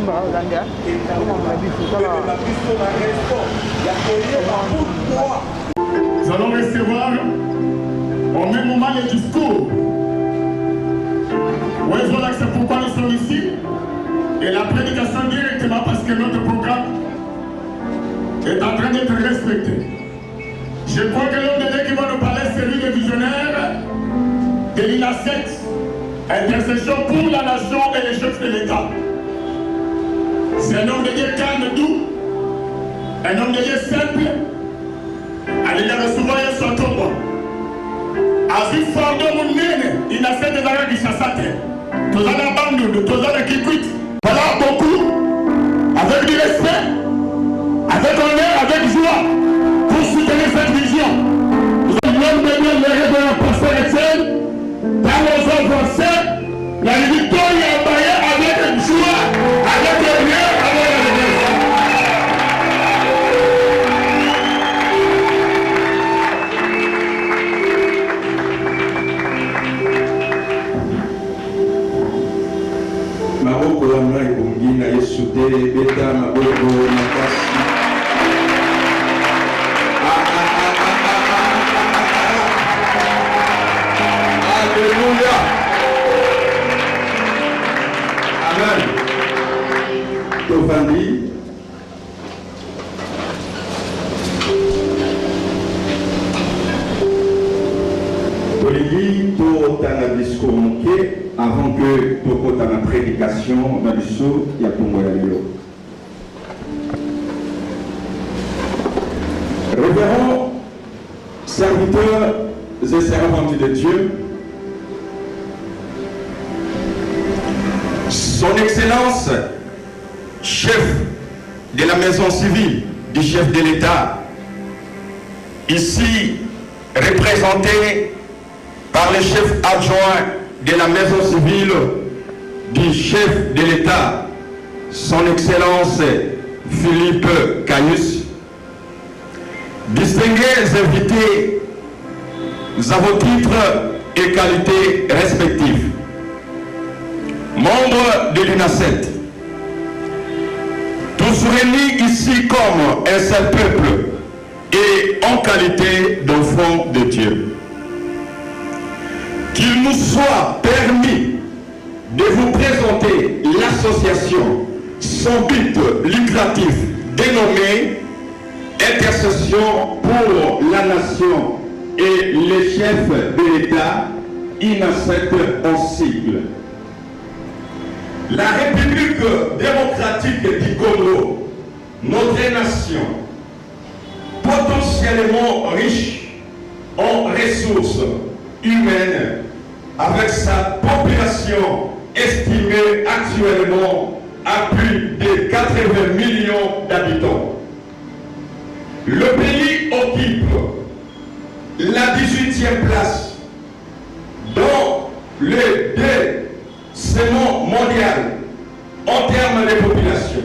Nous allons recevoir au même moment les discours. Oui, voilà, c'est pourquoi nous sommes ici. Et la prédication directement parce que notre programme est en train d'être respecté. Je crois que l'homme de Dieu qui va nous parler, c'est lui le visionnaire de l'INASET, intercession pour la nation et les chefs de l'État. C'est un homme de Dieu calme, doux, un homme de Dieu simple. Allez, recevoir son tombeau. Azi Fordo Mounene, INASET des Arabes Chassate. Tous en abandon, tous en équipe. Voilà beaucoup, avec du respect, avec honneur, avec joie, pour soutenir cette vision. L'homme de Dieu, le révérend pasteur Etienne, dans nos avancées, la victoire est envoyée avec joie, avec honneur, avec maboko wana ebongi na Yesu te beta maboko makasi. Alléluia. Amen. Tovandi. Tolingi totanga discours moke avant que tokota na prédication na biso ya Congo ya lelo. Révérends serviteurs et servantes de Dieu, Son Excellence, chef de la maison civile du chef de l'État, ici représenté par le chef adjoint de la maison civile du chef de l'État, Son Excellence Philippe Caius, distingués invités à vos titres et qualités respectives, membres de l'UNASET, tous réunis ici comme un seul peuple et en qualité d'enfants de Dieu. Qu'il nous soit permis de vous présenter l'association sans but lucratif dénommée Intercession pour la nation et les chefs de l'État, INASET en sigle. La République démocratique du Congo, notre nation, potentiellement riche en ressources humaines, avec sa population estimée actuellement à plus de 80 millions d'habitants. Le pays occupe la 18e place dans le décimant mondial en termes de population.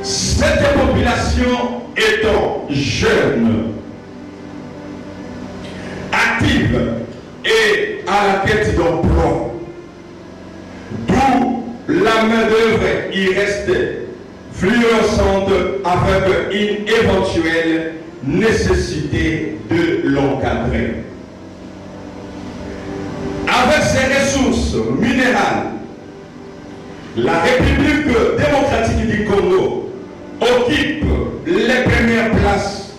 Cette population étant jeune, active et à la quête d'emploi, d'où la main-d'œuvre y reste fluorescente avec une éventuelle nécessité de l'encadrer. Avec ses ressources minérales, la République démocratique du Congo occupe les premières places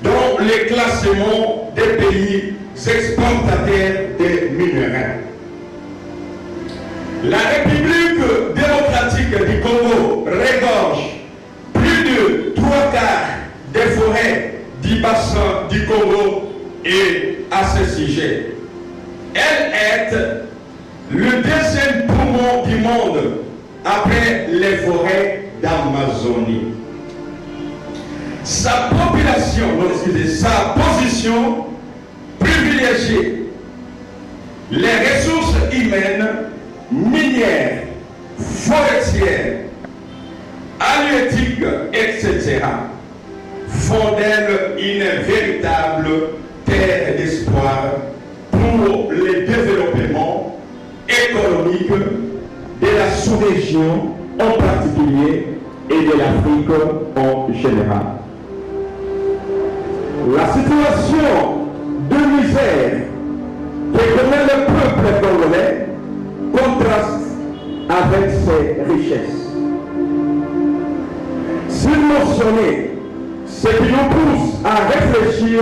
dans les classements des pays exportateurs de minéraux. La République démocratique du Congo regorge plus de 3/4 des forêts du bassin du Congo et à ce sujet, elle est le deuxième poumon du monde après les forêts d'Amazonie. Sa population, sa position privilégiée, les ressources humaines, minières, forestières, halieutiques, etc., font d'elle une véritable terre d'espoir pour le développement économique de la sous-région en particulier et de l'Afrique en général. La situation de misère que connaît le peuple congolais contraste avec ses richesses. Surmentionner ce qui nous pousse à réfléchir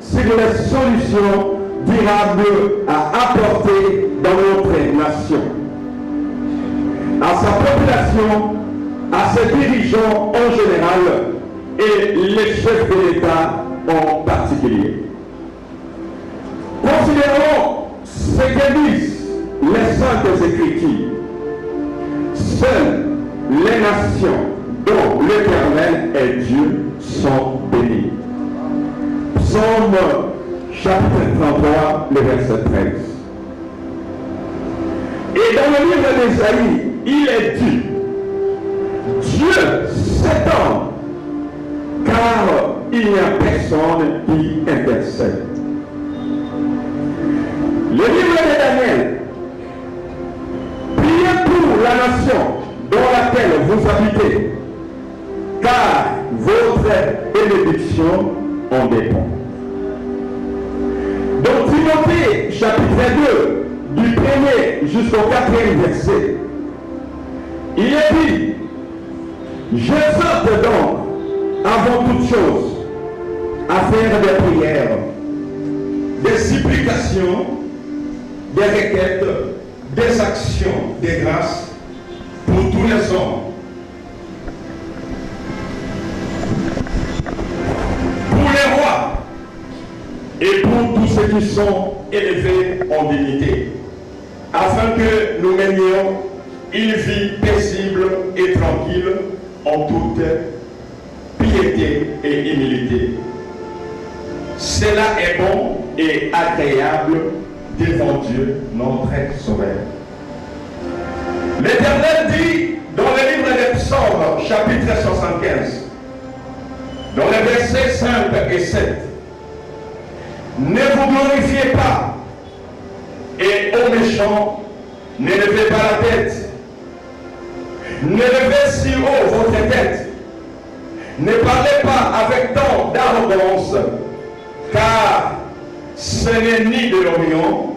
sur les solutions durables à apporter dans notre nation, à sa population, à ses dirigeants en général et les chefs de l'État en particulier. Considérons ce que disent les Saintes Écritures. Seules les nations dont l'Éternel est Dieu sont bénies. Psaume chapitre 33, le verset 13. Et dans le livre d'Ésaïe, il est dit, Dieu s'étend, car il n'y a personne qui intercède. Le livre de Daniel, priez pour la nation dans laquelle vous habitez, car votre bénédiction en dépend. Dans Timothée, chapitre 2, du 1er jusqu'au 4e verset, il est dit, j'exhorte donc, avant toute chose, à faire des prières, des supplications, des requêtes, des actions, des grâces pour tous les hommes, pour les rois et pour tous ceux qui sont élevés en dignité, afin que nous menions une vie paisible et tranquille en toute piété et humilité. Cela est bon et agréable devant Dieu, notre Sauveur. L'Éternel dit dans le livre des Psaumes, chapitre 75, dans les versets 5 et 7, ne vous glorifiez pas, et aux méchants, ne levez pas la tête. Ne levez si haut votre tête. Ne parlez pas avec tant d'arrogance, car ce n'est ni de l'Orient,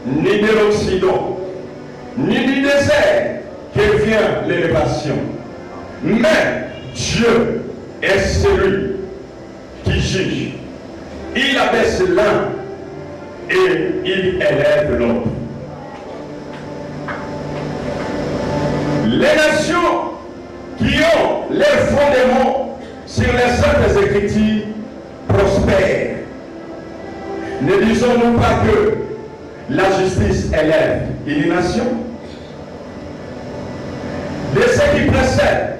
ni de l'Occident, ni du désert que vient l'élévation. Mais Dieu est celui qui juge. Il abaisse l'un et il élève l'autre. Les nations qui ont les fondements sur les Saintes Écritures prospèrent. Ne disons-nous pas que la justice élève une nation? De ce qui précède,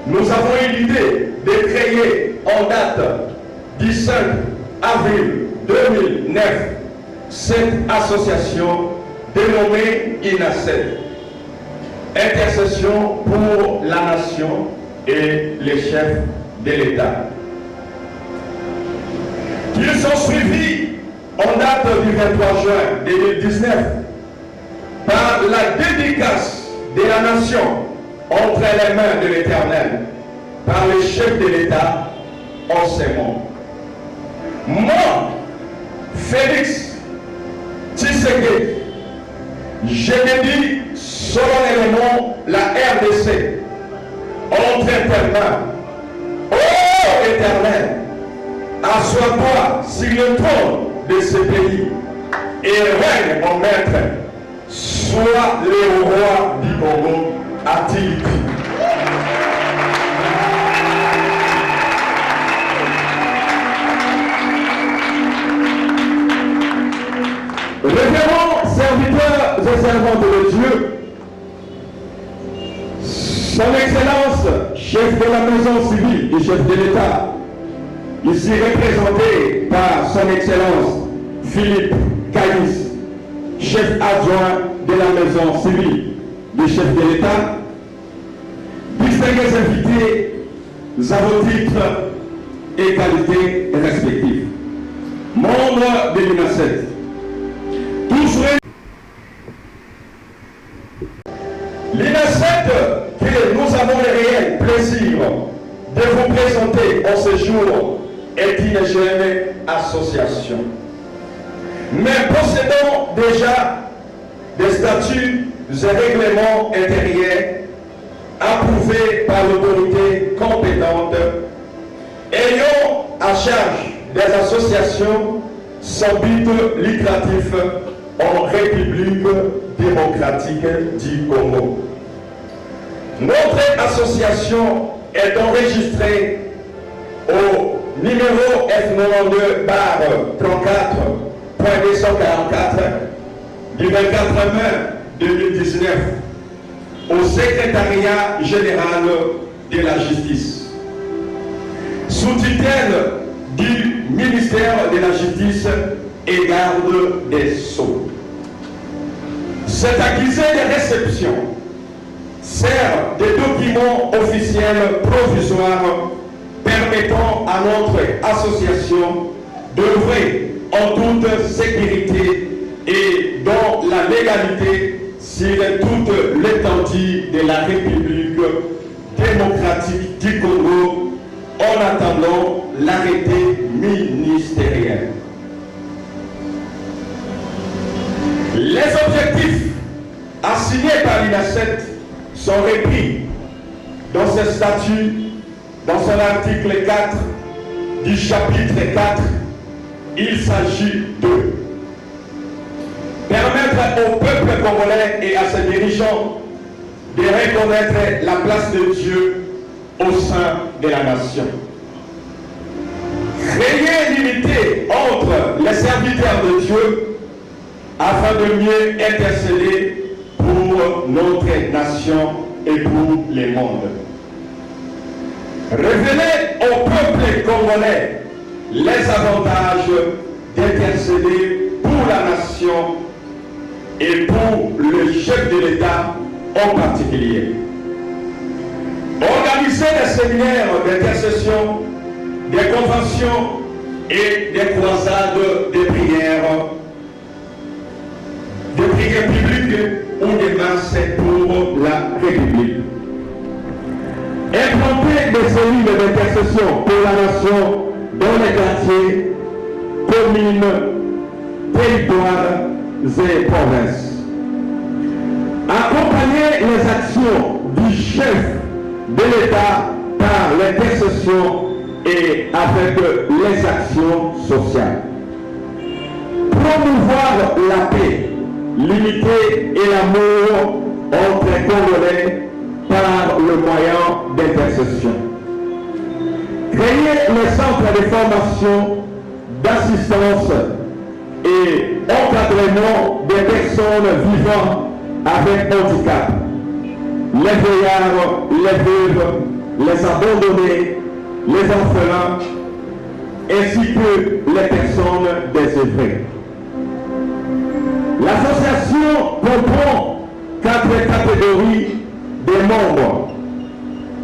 nous avons eu l'idée de créer en date du 5 avril 2009 cette association dénommée INACED, Intercession pour la nation et les chefs de l'État, qui sont suivis en date du 23 juin 2019 par la dédicace de la nation entre les mains de l'Éternel par les chefs de l'État en ces mots. Moi, Félix Tshisekedi, je me dis solennellement la RDC entre tes mains. Oh Éternel, assois-toi sur le trône de ce pays et règne en maître. Sois le roi du Congo, a-t-il dit. Révérends serviteurs et servantes de Dieu, Son Excellence, chef de la maison civile et chef de l'État, ici représenté par Son Excellence Philippe Caïs, chef adjoint de la maison civile du chef de l'État, distingués invités à vos titres et qualités respectives, membres de l'INACED, tous l'INACED nous avons le réel plaisir de vous présenter en ce jour une jeune association. Mais possédons déjà des statuts et règlements intérieurs approuvés par l'autorité compétente, ayant à charge des associations sans but lucratif en République démocratique du Congo. Notre association est enregistrée au numéro F92/34.244 du 24 mai 2019 au secrétariat général de la justice, sous tutelle du ministère de la Justice et garde des Sceaux. Cet accusé de réception sert de document officiel provisoire permettant à notre association d'œuvrer en toute sécurité et dans la légalité sur toute l'étendue de la République démocratique du Congo en attendant l'arrêté ministériel. Les objectifs assignés par l'INASET sont repris dans ce statut, dans son article 4 du chapitre 4. Il s'agit de permettre au peuple congolais et à ses dirigeants de reconnaître la place de Dieu au sein de la nation. Créer une unité entre les serviteurs de Dieu afin de mieux intercéder pour notre nation et pour le monde. Révéler au peuple congolais les avantages d'intercéder pour la nation et pour le chef de l'État en particulier. Organiser des séminaires d'intercession, des conventions et des croisades de prières publiques ou des masses pour la République. Implanter des cellules d'intercession pour la nation dans les quartiers, communes, territoires et provinces. Accompagner les actions du chef de l'État par l'intercession et avec les actions sociales. Promouvoir la paix, l'unité et l'amour entre les Congolais par le moyen d'intercession. Créer les centres de formation, d'assistance et encadrement des personnes vivant avec handicap, les vieillards, les veuves, les abandonnés, les orphelins, ainsi que les personnes désœuvrées. L'association comprend 4 catégories de membres,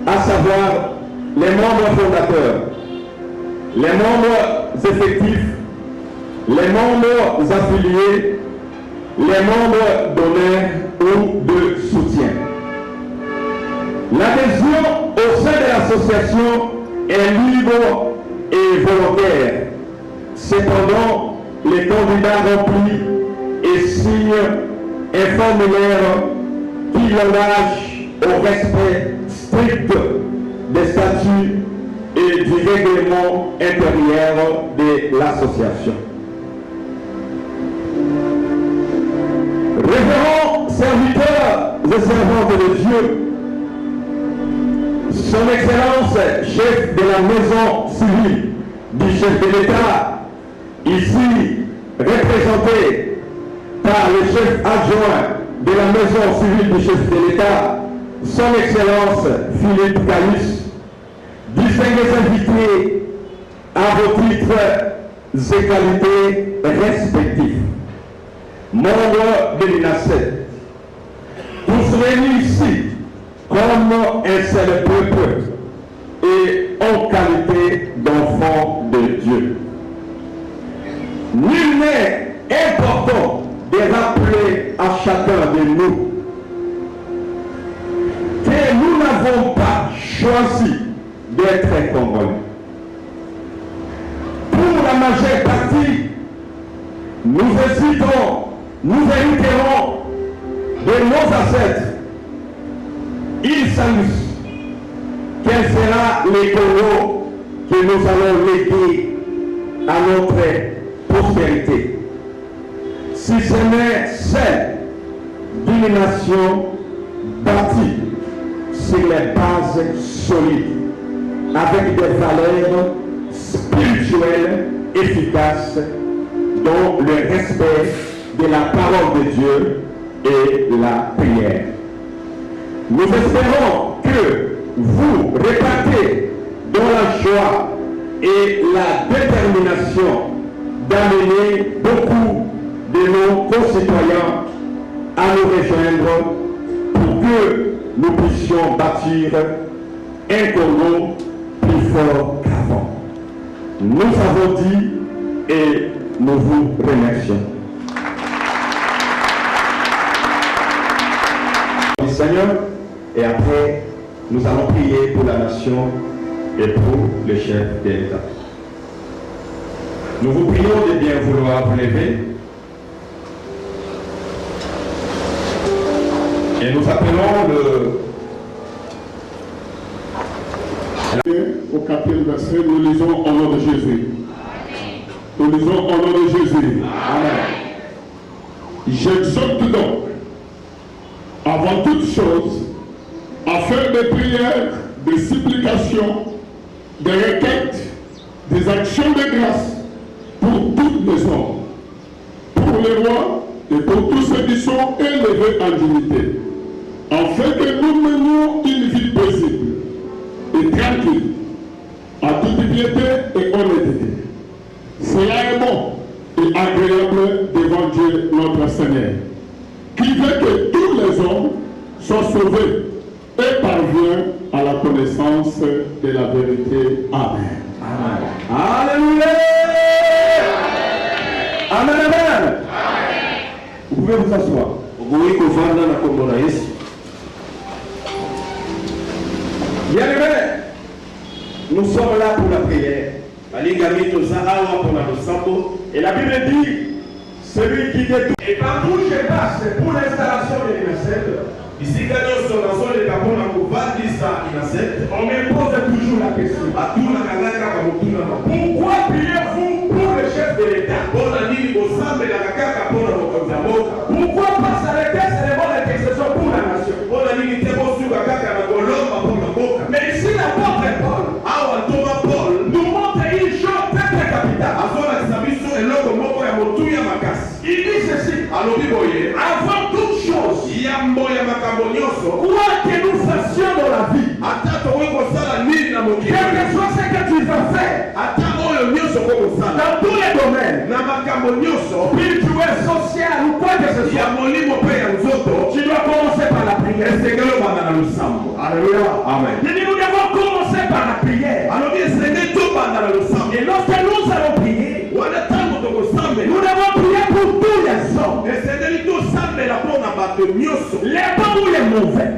à savoir les membres fondateurs, les membres effectifs, les membres affiliés, les membres d'honneur ou de soutien. L'adhésion au sein de l'association est libre et volontaire. Cependant, les candidats remplissent et signent un formulaire qui l'engage au respect strict des statuts et du règlement intérieur de l'association. Révérends serviteurs et servantes de Dieu, Son Excellence, chef de la maison civile du chef de l'État, ici représenté par le chef adjoint de la maison civile du chef de l'État, Son Excellence Philippe Caïs, distingués invités à vos titres et qualités respectifs, membres de l'INASET, tous réunis ici comme un seul peuple et en qualité d'enfants de Dieu. Nul n'est important de rappeler à chacun de nous que nous n'avons n'avons pas choisi d'être congolais. Pour la majeure partie, nous hésitons, nous hériterons de nos ancêtres. Ils s'annoncent quel sera le Congo que nous allons léguer à notre postérité. Si ce n'est celle d'une nation bâtie sur les bases solides, avec des valeurs spirituelles efficaces, dont le respect de la parole de Dieu et la prière. Nous espérons que vous repartez dans la joie et la détermination d'amener beaucoup de nos concitoyens à nous rejoindre pour que nous puissions bâtir un Congo plus fort qu'avant. Nous avons dit et nous vous remercions. Seigneur, et après, nous allons prier pour la nation et pour le chef de l'État. Nous vous prions de bien vouloir vous lever et nous appelons au 4e verset, nous lisons au nom de Jésus. Nous lisons au nom de Jésus. Amen. J'exhorte donc, avant toute chose, à faire des prières, des supplications, des requêtes, des actions de grâce pour toutes les hommes, pour les rois et pour tous ceux qui sont élevés en dignité, afin que nous menions une vie paisible et tranquille, à toute piété et honnêteté. Cela est bon et agréable devant Dieu notre Seigneur, qui veut que tous les hommes soient sauvés et parviennent à la connaissance de la vérité. Amen. Amen. Alléluia. Amen. Amen. Vous pouvez vous asseoir. Bien-aimés, nous sommes là pour la prière. Et la Bible dit, celui qui détruit. Et partout où je passe pour l'installation de l'UNICEF, on me pose toujours la question. Pourquoi priez-vous pour le chef de l'État? Pourquoi pas s'arrêter seulement l'intercession pour la nation? Mais ici l'apôtre Paul nous montre une chose très capitale. Il dit ceci, avant toute chose, quoi que nous fassions dans la vie, quel que soit ce que tu vas faire, dans tous les domaines, spirituel, social ou quoi que ce soit, tu dois commencer par la prière. Alléluia. Amen. Nous devons commencer par la prière. Et lorsque nous allons prier, nous devons prier pour tous les hommes. Les bons ou les mauvais.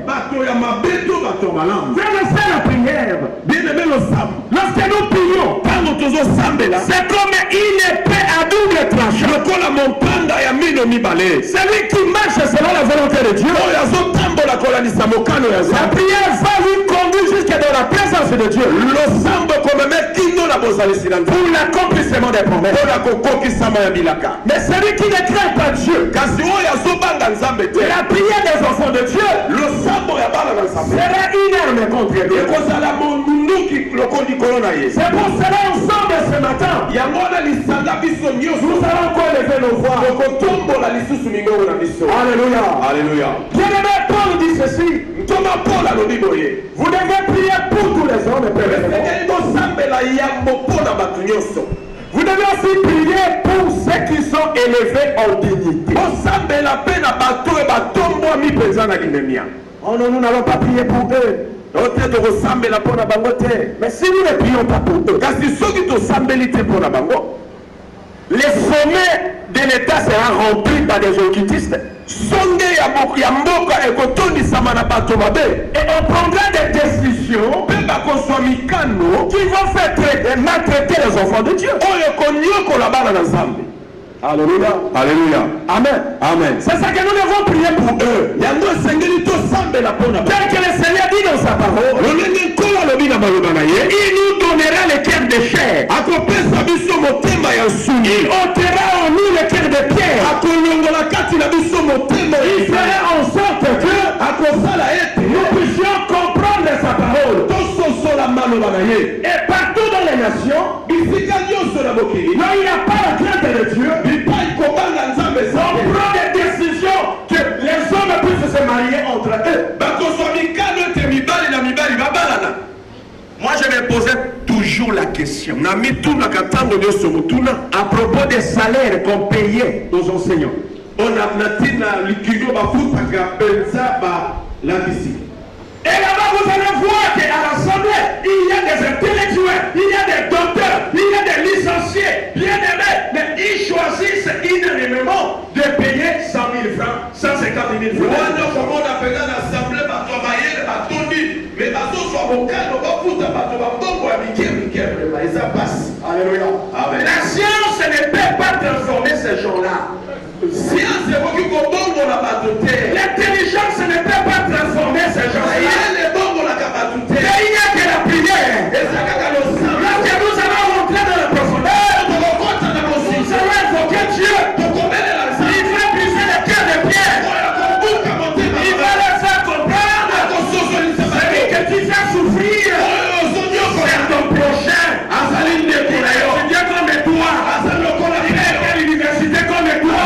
Frère, c'est la prière. Lorsque nous prions, c'est comme une épée à double tranchant. Celui qui marche selon la volonté de Dieu, la prière va lui conduire jusqu'à dans la présence de Dieu. Pour l'accomplissement des promesses. Mais celui qui ne craint pas Dieu, la prière des enfants de Dieu sera une arme contre Dieu. C'est pour cela ensemble ce matin, nous allons encore lever nos voix. Alléluia. Alléluia. Bien-aimé, Paul dit ceci. Vous devez prier pour tous les hommes. Vous devez aussi prier pour ceux qui sont élevés en dignité. Oh non, nous n'allons pas prier pour eux. Mais si nous ne prions pas pour eux, les sommets de l'État sera rempli par des occultistes. Et on prendra des décisions qui vont faire maltraiter les enfants de Dieu. Alléluia. Alléluia. Amen. Amen. C'est ça que nous devons prier pour eux. Tel que le Seigneur dit dans sa parole, il nous donnera le cœur de chair. Il ôtera en nous le cœur de pierre. Il fera en sorte que nous puissions comprendre sa parole. Et partout dans les nations, là il n'y a pas la crainte de Dieu, on prend des décisions que les hommes puissent se marier entre eux. Moi je me posais toujours la question à propos des salaires qu'on payait aux enseignants. Et là-bas, vous allez voir qu'à l'Assemblée, il y a des intellectuels, il y a des docteurs, il y a des licenciés, bien aimés, mais ils choisissent unanimement de payer 100 000 francs, 150 000 francs. Alléluia. La science ne peut pas transformer ces gens-là. L'intelligence ne peut pas transformer ces gens-là. Mais il n'y a que la prière. Lorsque nous allons rentrer dans la profondeur, nous allons invoquer Dieu. Il va briser le cœur de Pierre. Il va leur faire comprendre que tu fais souffrir. C'est ton prochain. C'est Dieu comme toi. Il est à l'université comme toi.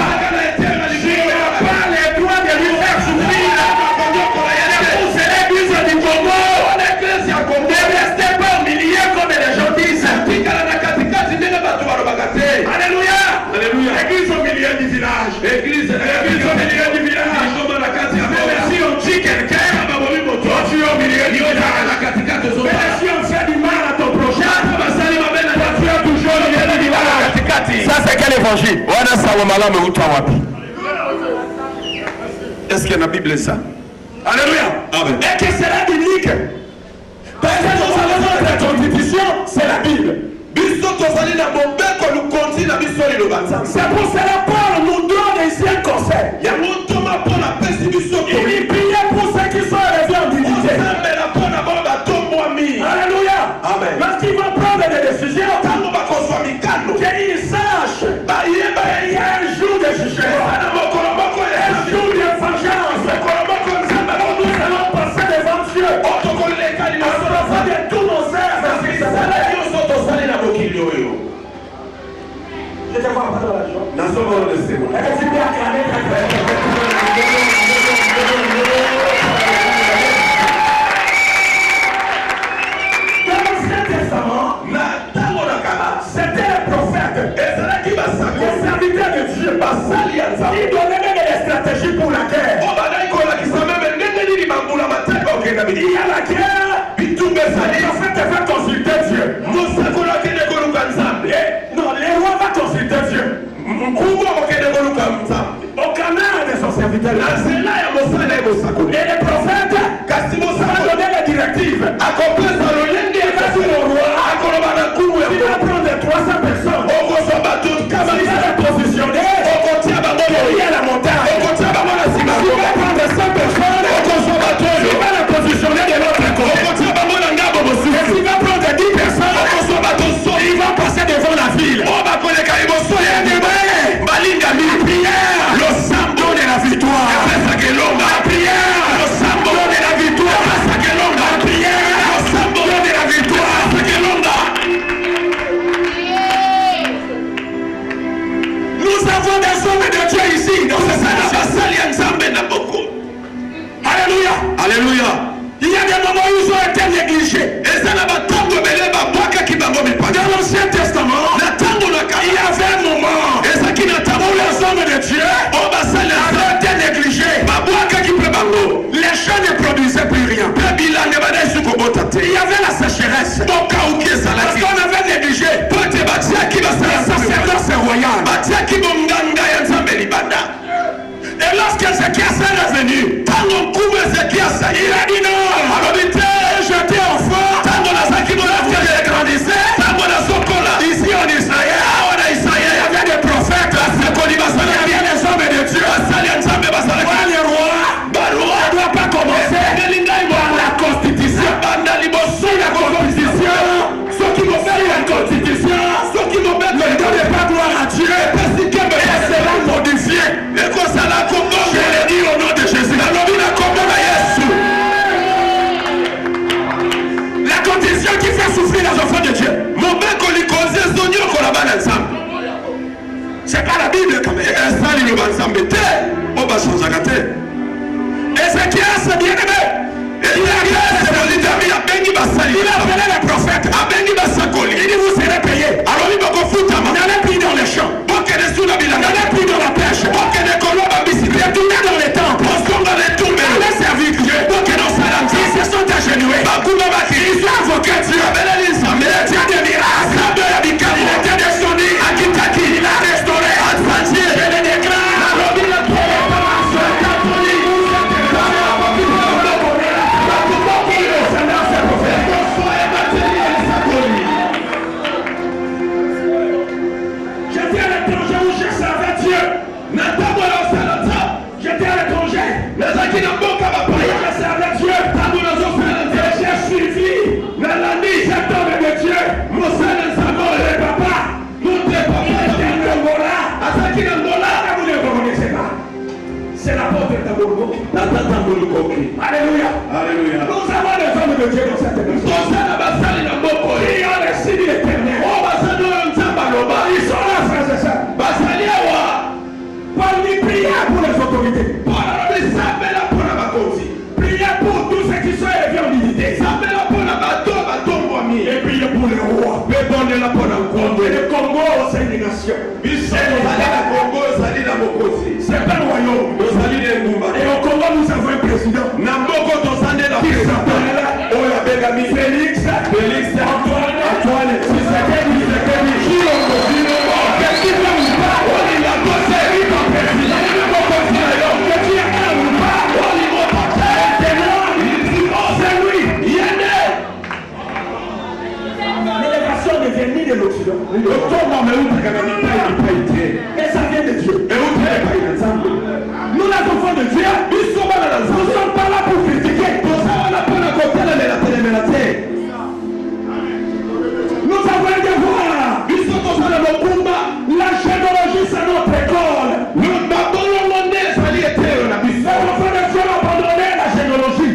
Alléluia. Alléluia. Église au milieu du village. Église au milieu du village. Mais si on tue quelqu'un, on tue au milieu du village. Mais si on fait du mal à ton prochain, on tue toujours au milieu du village. Ça c'est quel évangile? Est-ce qu'il y a la Bible ça? Alléluia. Amen. Et que cela unique. Parce que nous avons notre constitution, c'est la Bible. C'est pour cela Paul nous donne ici un conseil. Il priait pour ceux qui sont élevés en dignité. Alléluia. Amen. Lorsqu'ils vont prendre des décisions, qu'ils sachent qu'il y a un jour de jugement, un jour de vengeance. Nous allons passer devant Dieu. À propos de tous nos œuvres. Je te vois pas dans la joie. Est-ce que tu peux acclamer très très dans l'Ancien Testament, c'était les prophètes, les serviteurs de Dieu. Ils donnaient même des stratégies pour la guerre. Il y a la guerre, les prophètes vont consulter Dieu. Non, les rois vont consulter Dieu. Au canal de son serviteur. Et les prophètes vont donner les directives. Il va dire au roi, il va prendre 300 personnes. Il va les positionner. Il y a la montagne. Il va prendre 100 personnes. Il va les positionner de l'autre côté. Il va prendre 10 personnes. Il va passer devant la ville. Le sang donne la victoire. La prière. Le sang donne la victoire. La prière. Le sang donne la victoire. Nous avons des hommes de Dieu ici. Alléluia. Alléluia. Il y a des moments où ils ont été négligés. Dans l'Ancien Testament, il y avait un moment où les hommes de Dieu avaient été négligés. Les champs ne produisaient plus rien. Il y avait la sécheresse. Parce qu'on avait négligé. Les sacerdoces royale. Et lorsque Ézéchias est revenu, il a dit non, j'étais enfant, je grandissais, ici en Israël, il y avait des prophètes, il y avait des hommes de Dieu. Les rois ne doivent pas commencer par la constitution. Ceux qui vont faire la constitution, ne donnent pas gloire à Dieu. Et cela modifié. Je l'ai dit au nom de Jésus. La condition qui fait souffrir les enfants de Dieu. C'est pas la Bible quand même. Ézéchias, bien-aimé, il appelait les prophètes. Il dit vous serez payés. N'allez plus dans les champs. N'allez plus dans la pêche. Retournez dans les temples. Allez servir Dieu. Ils se sont agenouillés. Ils ont invoqué Dieu. Dieu des miracles. Il était descendu. Il a restauré. Je le déclare. J'étais à l'étranger où je servais Dieu. J'étais à l'étranger. Je servais Dieu. J'ai suivi cet homme de Dieu. Le papa. Vous ne reconnaissez pas. C'est l'apôtre Tambourgo. Alléluia. Nous avons des hommes de Dieu dans cette émission. Ils ont les signes éternels. Ils sont là, frères et sœurs. Parmi prière pour les autorités. Priez pour tous ceux qui sont élevés en dignité. Et priez pour les rois. Et le Congo, c'est une nation. C'est pas un royaume. Et au Congo, nous avons un président. Qui s'appelle Félix Antoine Tshisekedi. De l'Occident. Et ça vient de Dieu. Nous, les enfants de Dieu, nous ne sommes pas là pour critiquer. Nous avons un devoir. La généalogie, c'est notre école. Les enfants de Dieu ont abandonné la généalogie.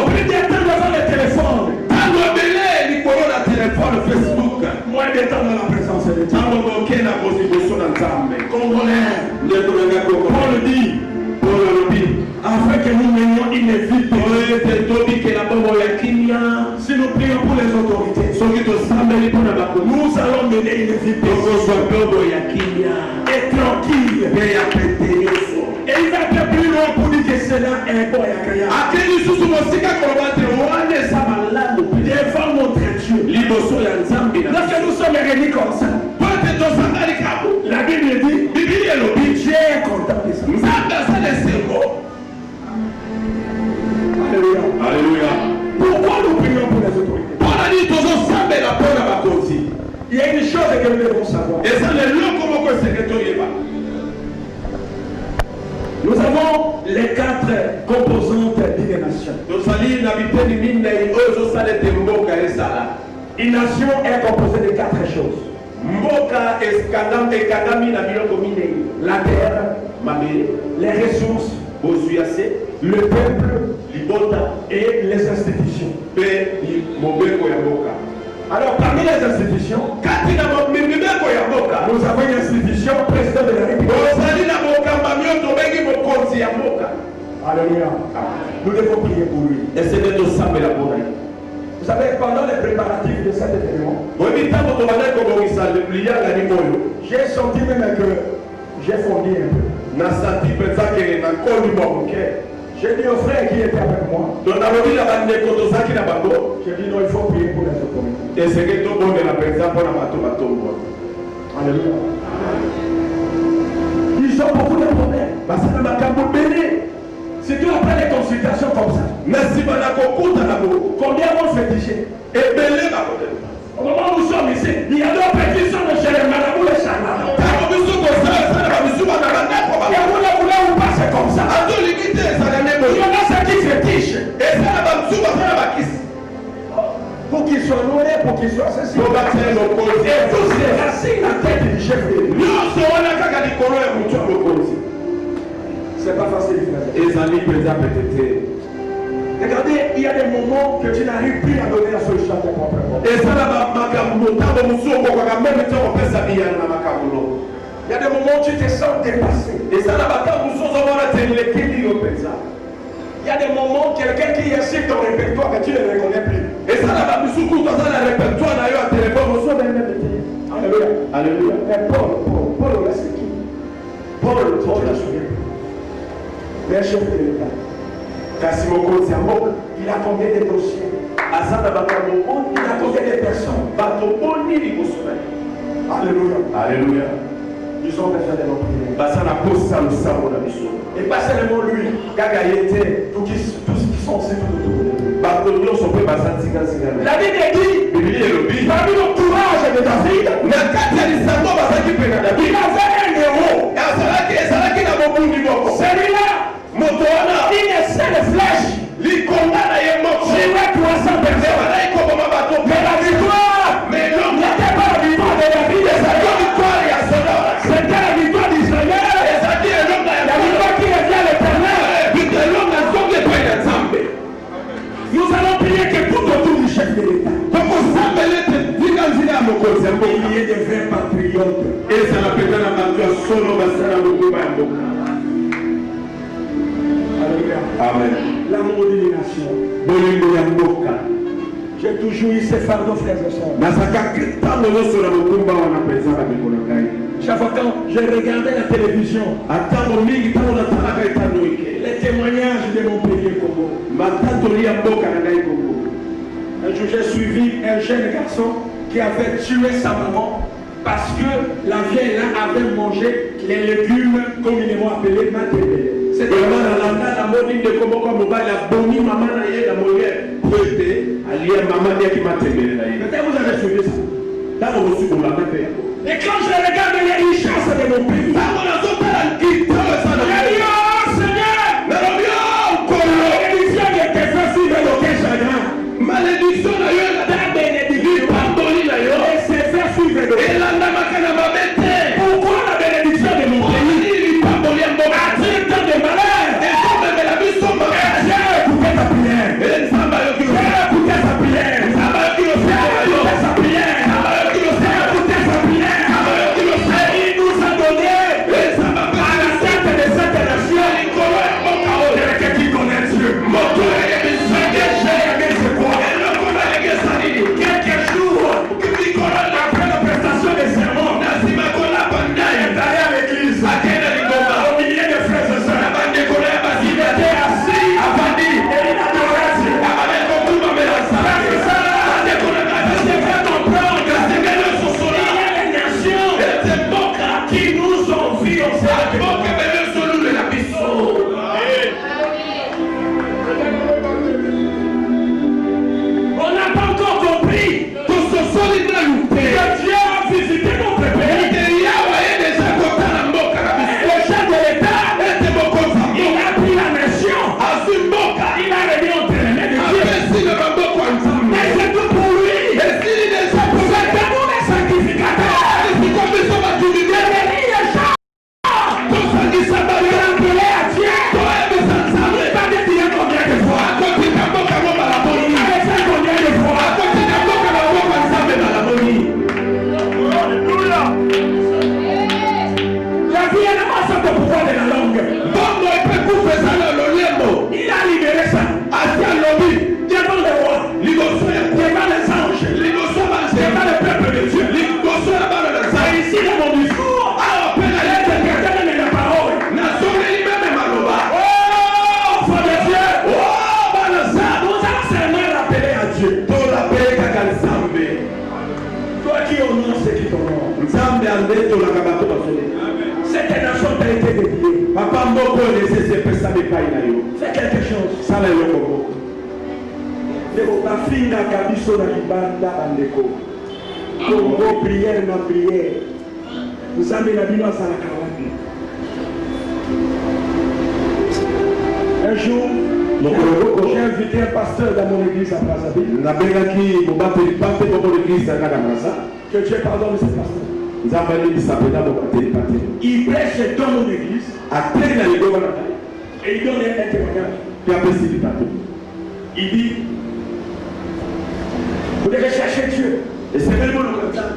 Plus d'éternel devant les téléphones. Facebook, moins de temps dans la présence de Dieu. Congolais, Paul dit, afin que nous menions une vie si nous prions pour les autorités, nous allons mener une vie et tranquille. Et il va être plus loin pour dire que cela est bon et agréable. Devant notre Dieu. Lorsque nous sommes réunis comme ça, la Bible dit, Dieu est content de ça. Alléluia. Pourquoi nous prions pour les autorités? Il y a une chose que nous devons savoir. Nous avons les 4 composantes d'une nation. Une nation est composée de 4 choses. La terre, les ressources, le peuple et les institutions. Alors parmi les institutions, nous avons une institution, président de la République. Alléluia. Nous devons prier pour lui. Vous savez, pendant les préparatifs de cet événement, j'ai senti même que j'ai fondi un peu. J'ai dit au frère qui était avec moi. Donc dans le vie la bande kotozaki na bango. J'ai dit non, il faut prier pour les autorités. Et c'est que tout bon de la personne pour la matombo. Alléluia. Ils ont beaucoup de problèmes. Parce que le macabre béni. Si tu as des consultations comme ça. Merci beaucoup. Combien vont féticher? Et belé ma côté. Au moment où nous sommes ici, il y a deux pétitions de chez les marabouts et charlatans. Et vous ne voulez ou pas, c'est comme ça. Il y en a ceux qui fétichent. Pour qu'ils soient nourris, pour qu'ils soient ceci. Et tous les racines la tête du chef de l'Église. C'est pas facile, frère. Regardez, il y a des moments que tu n'arrives plus à donner la solution à tes propres problèmes. Il y a des moments où tu te sens dépassé. Il y a des moments où quelqu'un qui incite ton répertoire que tu ne le reconnais plus. Alléluia. Alléluia. Mais Paul reste qui? Paul la souvient. Mais chef de l'État. Il a combien de dossiers? Il a combien de personnes? Alléluia. Alléluia. Ils ont besoin de notre prière. Et pas seulement lui. Tous ceux qui sont aussi autour de lui. La Bible dit, parmi le courage de David, il avait un héros. Celui-là, une seule flèche. Il tuait 300 personnes. Mais la victoire n'était pas la victoire de David. C'était la victoire d'Israël. La victoire qui revient à l'Éternel. Nous allons prier que tout autour du chef de l'État, il y ait des vrais patriotes. Amen. L'amour d'une nation. J'ai toujours eu ces fardeaux, frères et sœurs. Chaque fois quand je regardais la télévision, les témoignages de mon pays Congo. Un jour, j'ai suivi un jeune garçon qui avait tué sa maman parce que la vieille là avait mangé les légumes communément appelés matébélé. C'est peut-être vous avez suivi ça. Et quand je regarde les richesses de mon pays, je dis, oh Seigneur, la bénédiction de tes frères suivent aucun chagrin. Malédiction ta bénédiction. Et ses frères suivent aucun chagrin. Pourquoi la bénédiction de mon pays attire tant de malheur? Dieu écoutait ta prière. Dieu écoutait sa prière. Il nous a donné Fais quelque chose. Ça là le Congo. Bafinga kabiso na libanda bandeko. Congo prière na prière. Vous savez la Bible ça la kawani. Un jour, j'ai invité un pasteur dans mon église à Brazzaville. Que Dieu pardonne ce pasteur. Il prêche dans mon église. Et il donne un témoignage. Il dit, vous devez chercher Dieu. Et c'est vraiment le temps.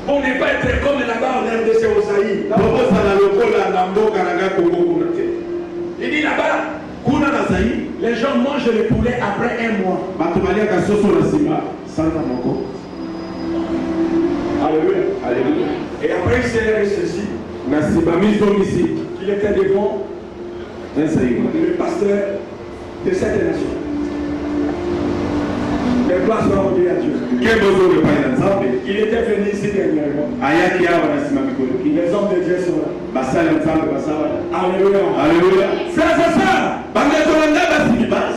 On n'est pas être comme là-bas en RDC au Zaïre. Il dit là-bas, les gens mangent le poulet après un mois. Alléluia. Alléluia. Et après il s'est ressaisi. Il était devant le pasteur de cette nation. Les gloires soient rendues à Dieu. Il était venu ici dernièrement. Les hommes de Dieu sont là. Alléluia. Alléluia. Frères et sœurs,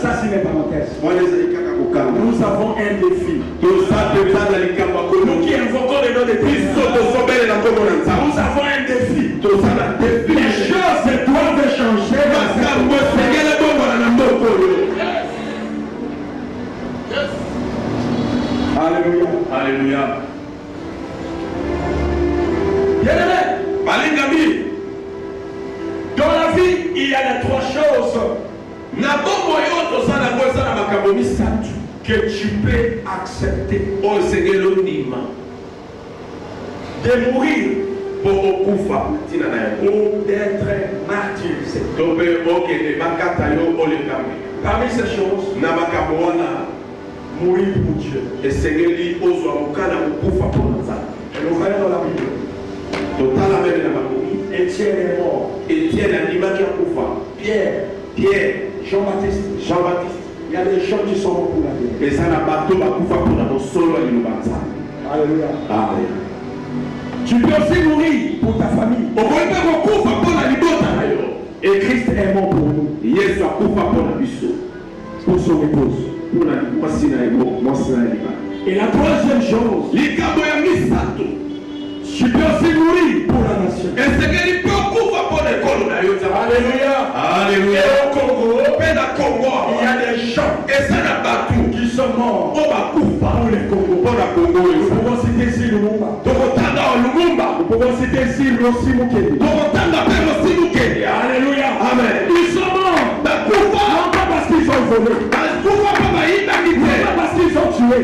ça c'est une parenthèse. Nous avons un défi. Nous qui invoquons le nom de Christ. Nous avons un défi. Les choses doivent changer. Alléluia. Alléluia. Bien-aimé, dans la vie, il y a les trois choses que tu peux accepter de mourir ou d'être martyrisé. Parmi ces choses, mourir pour Dieu. Et nous voyons dans la Bible. Étienne est mort. Pierre, Jean-Baptiste. Il y a des gens qui sont morts pour la vie. Alléluia. Amen. Tu peux aussi mourir pour ta famille. Et Christ est mort pour nous. Pour son épouse. Et la troisième chose, tu peux aussi mourir pour la nation. Alléluia. Alléluia. Et au Congo, il y a des gens qui sont morts pour les Congo. Nous pouvons citer ici Lumumba. Nous pouvons citer ici Rossi Mukedi. Alléluia. Amen. Ils sont morts. Non pas parce qu'ils ont volé. Pas parce qu'ils ont tué.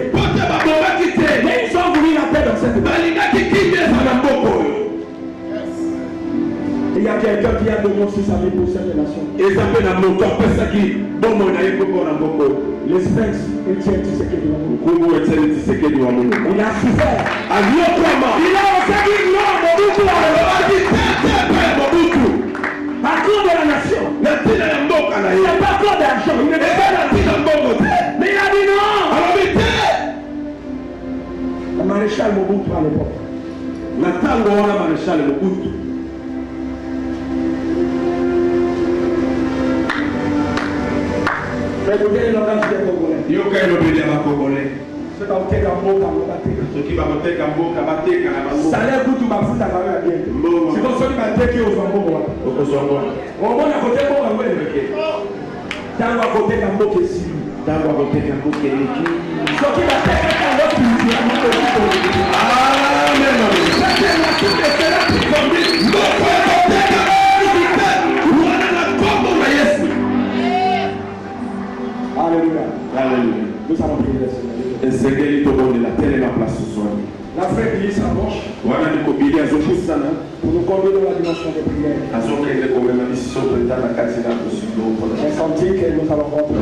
Mais ils ont voulu la paix dans cette vie. Il y a quelqu'un qui a donné aussi sa vie pour cette nation. Les Sphinx, Etienne Tshisekedi Wamulu. Il a souffert. Il a aussi dit non, Mobutu. À cause de la nation. C'est pas cause d'argent. Il ne veut pas mais il a dit non. Le maréchal Mobutu à l'époque. Mais vous voyez le langage des Congolais. C'est dans le salaire pour tout ma fout à la bien. C'est comme ça que tu as aux Zambo. Au moins, à côté de moi, dans à côté d'un mot qui est si. Ce qui va faire un autre Alléluia. Alléluia. Nous allons prier le Seigneur. La frère Billy s'approche pour nous conduire dans la dimension des prières. Un sentier que nous allons rentrer.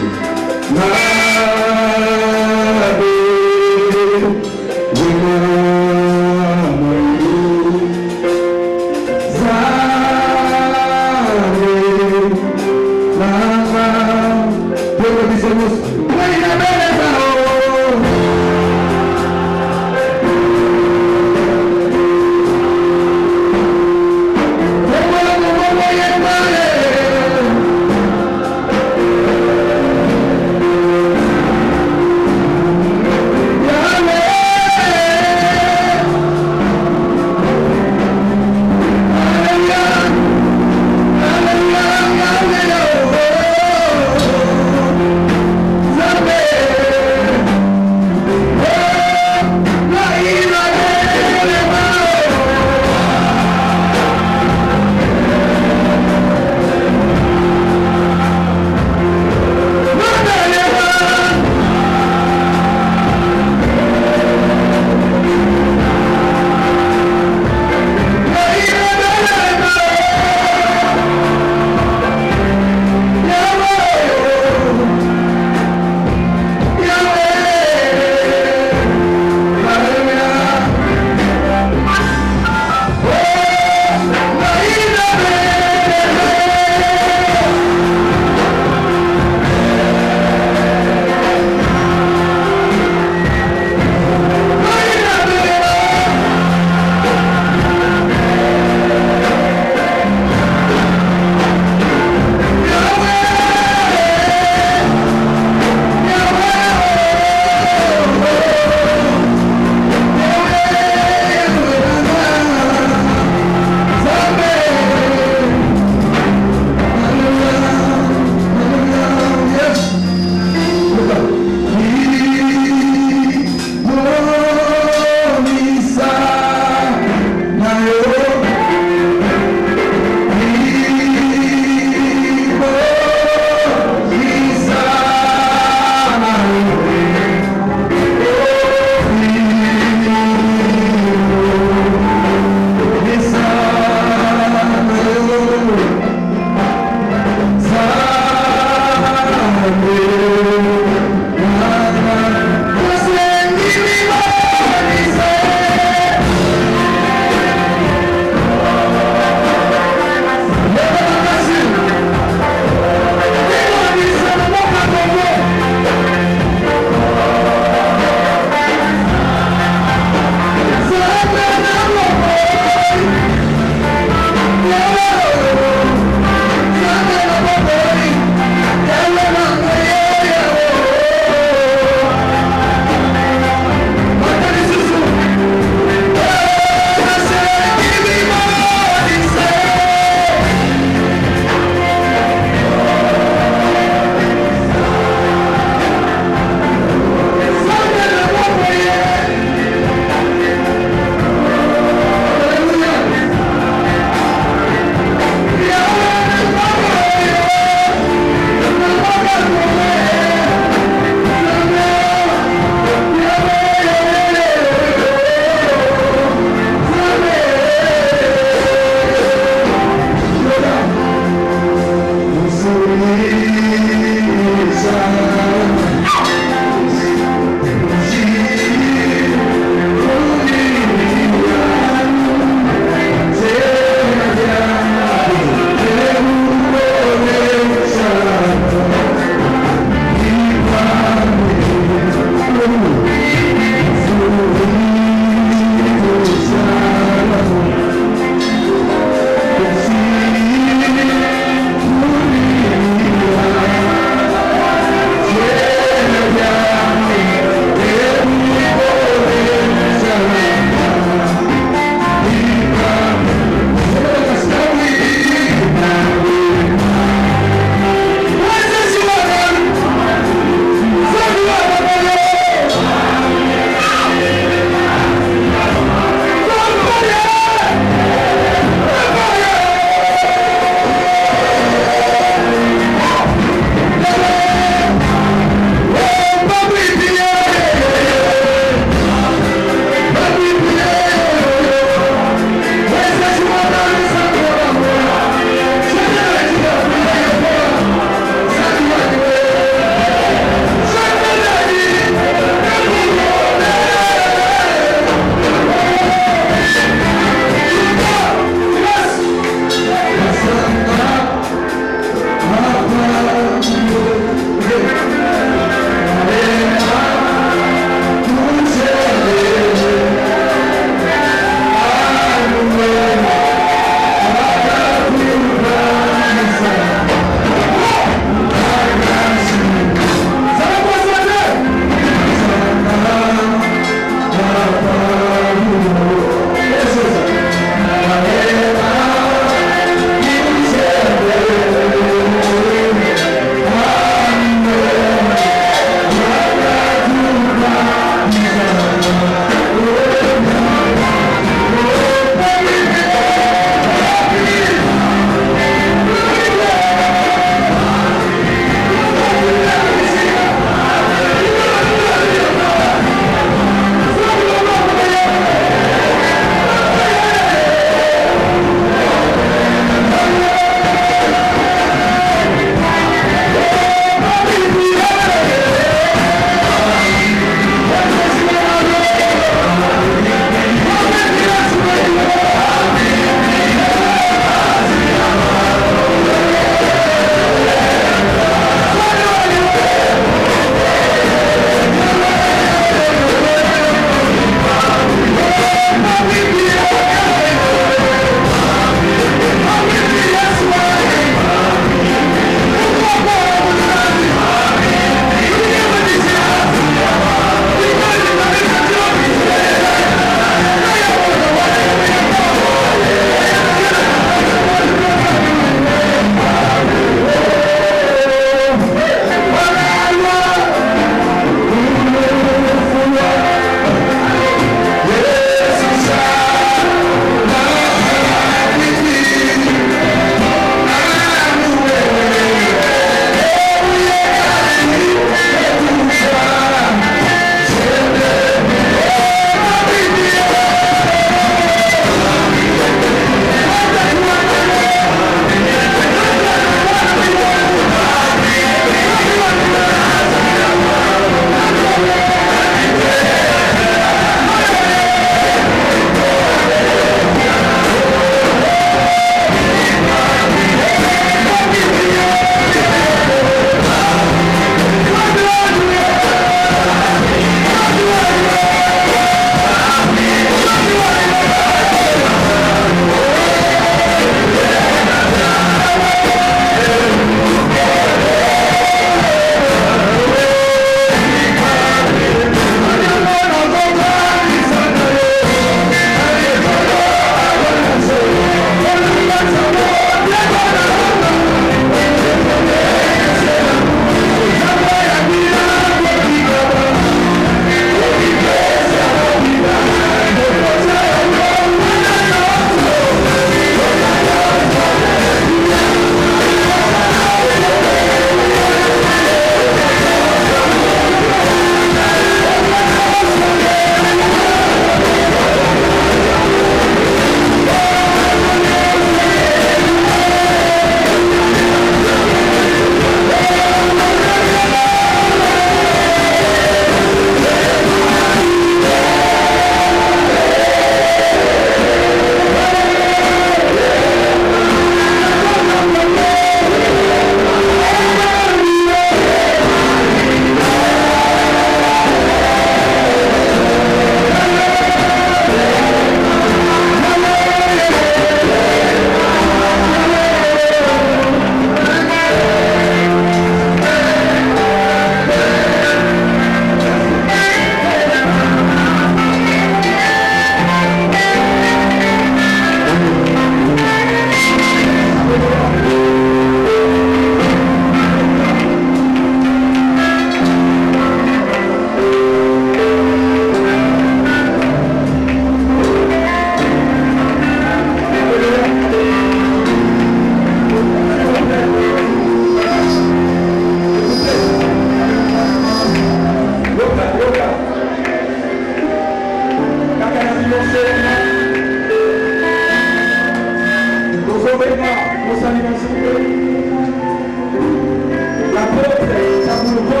L'apôtre Chamouko,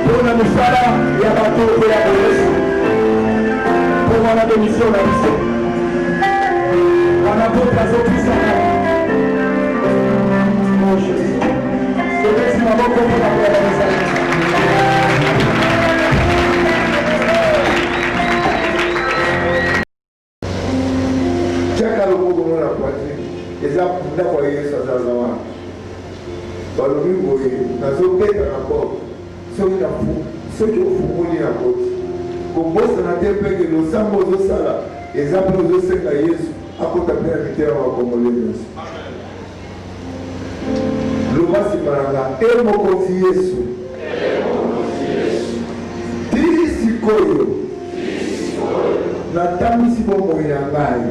pour la Moussala, il y a bateau pour la Bénédiction. Pour voir la démission, la mission. On a beau placer tout ça. Mon Jésus. Et merci maman pour la message. Chaka loko gomo na kwati eza punda kwa Yesu azazawa balobi boye nazobeta na porte soki ofungoli na koti kobosana te mpeke losambo ozosala eza mpe ozosenga Yesu akota mpe na mitema bakongole nyonso loba nsima na nga mokonzi Yesu tili sikoyo natambisi bomoi na ngai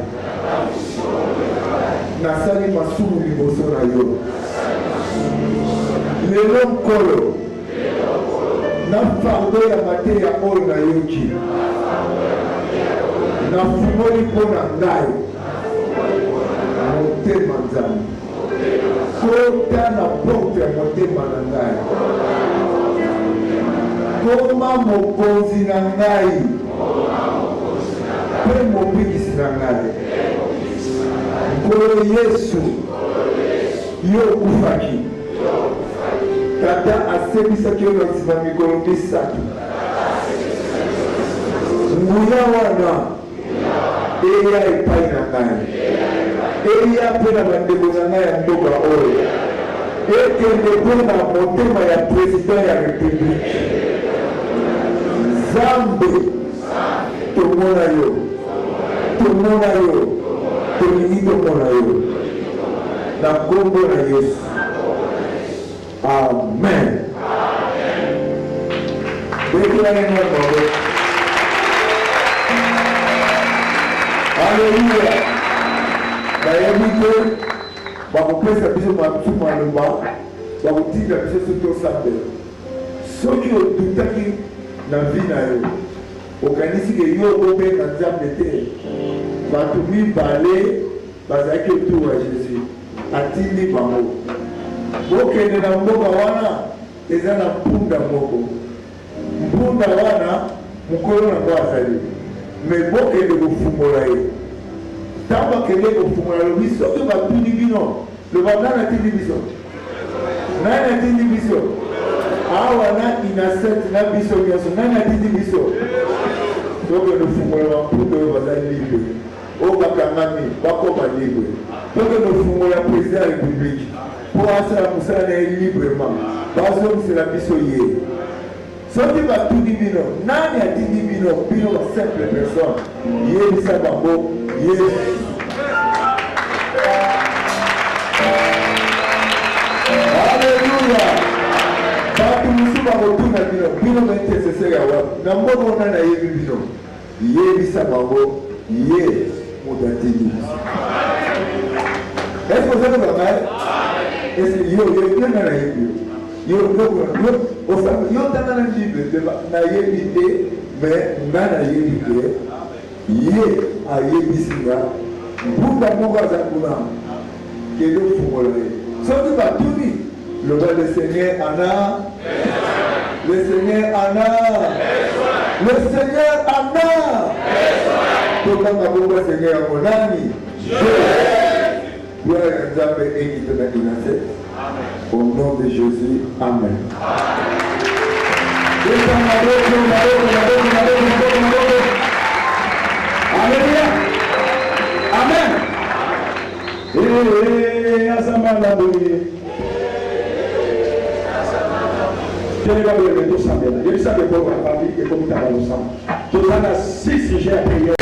nasali masumu liboso na yo lelo nkolo na fardo ya mateya oyo nayoki nafungoli mpo na ngai motema nzambe kota na porte ya motema na ngai koma mokonzi na ngai mpe mobikisi na ngai nkolo Yesu yo okufaki tata asebisaki oyo na nsima mikolo misato nguya wana eya epai na ngai eya mpe na bandeko na ngai ya mboka oyo ekende mpe na motema ya président ya république Nzambe tomona yo tolingi tomona yo na kombo na Yesu amen bekelani na bango alleluya nayebi te bakopesa biso masumu aloba bakotinda biso soki tosambela soki odutaki na vi na yo okanisi ke yo obenga Nzambe te bato mibale bazalaki autour ya Jésus atindi bango bokende na mboka wana eza na mpunda moko mpunda wana mokolo nango azali me bokende kofungola ye ntango akende kofungola lobi soki batuni bino loba nani atindi biso awa na inasete na biso nyonso nani atindi biso tokende kofungola bampundo oyo baza libre oyo bakangami bakoma libre tokende kofungola président ya république mpo asala mosala na ye librement bazomisela biso ye soki batuni bino nani atindi bino ba simple personne yebisa bango Yesu alleluya bato mosusu bakotuna bino baintercesseur ya wapi na mboka wana nayebi bino yebisa bango ye moto atindi biso est-ce que ozokoka ngai yo nga nayebi yo tanga na libre te nayebi te me nga nayebi te ye ayebisi nga mpunda moko aza kuna kende ofungola ye soki batuni loba le Seigneur ana tokanga bongo Seigneur ya monani gloire ya Nzambe ekite na inase au nom de Jésus amen. Alléluia. Amen. Azamala boni. Tenez-moi bien, tout ça bien. Je sais que pour la famille et comme tu as le sang. Tout ça a 6 sujets à prier.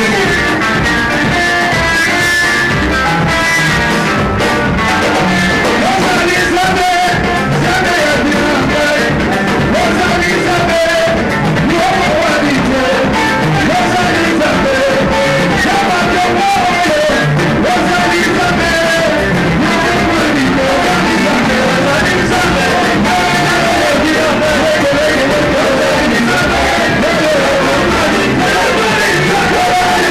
Yeah.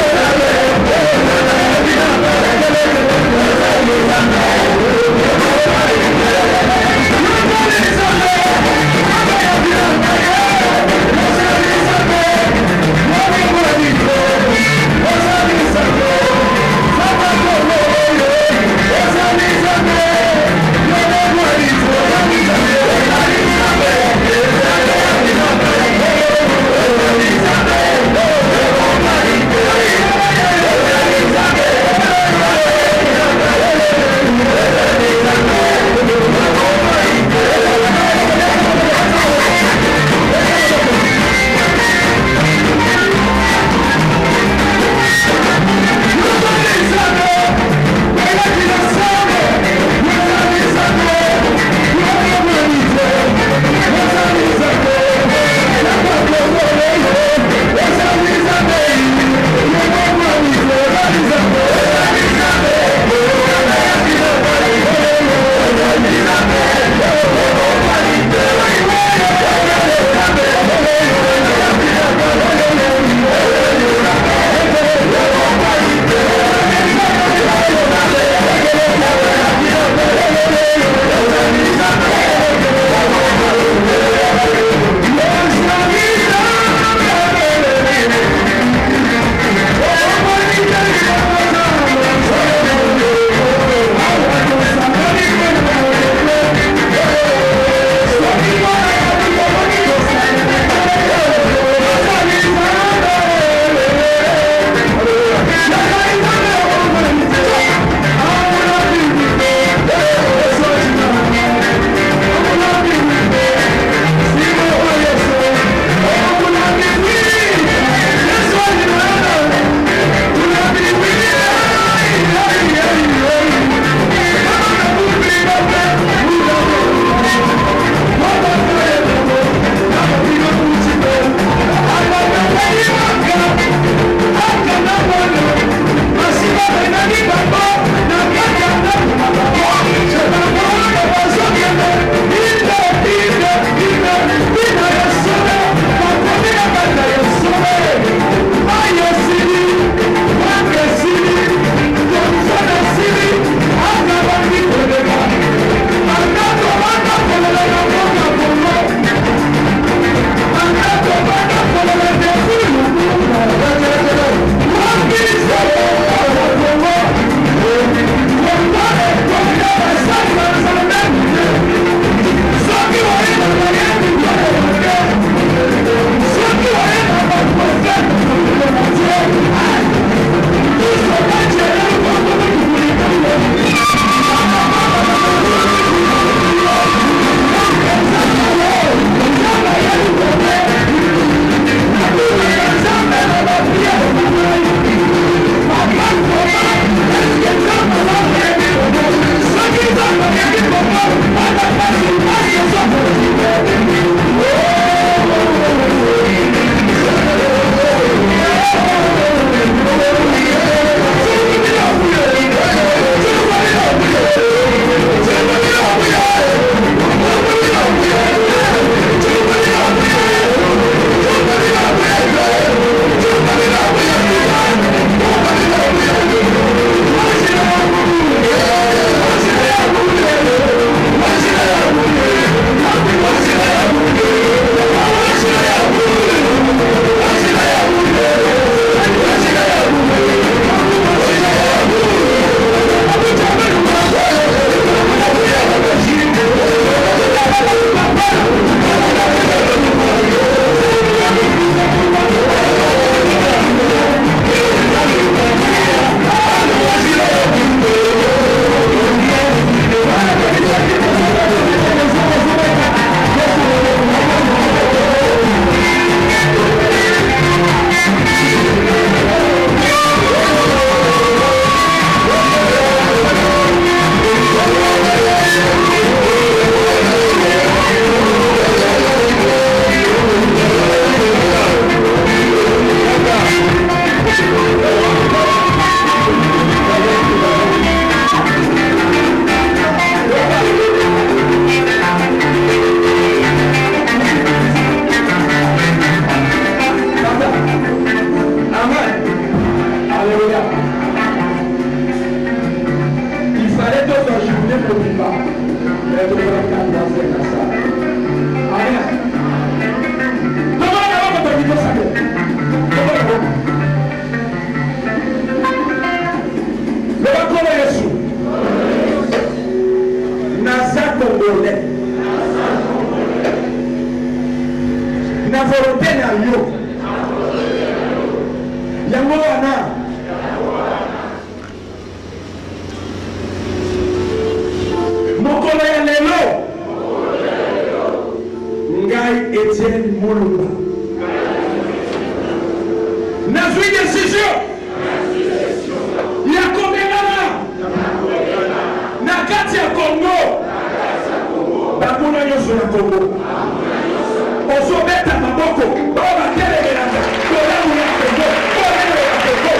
congolais. Na volonté na yo. Yango wana. Mokolo ya lelo. Ngai Etienne Mulumba. Nazwi décision. Ya komelana. Na kati ya Congo. Bamuna nyonso ya Congo. Ozobeta maboko. Oba kelelelaka. Kolamu ya Congo. Kolelo ya Congo.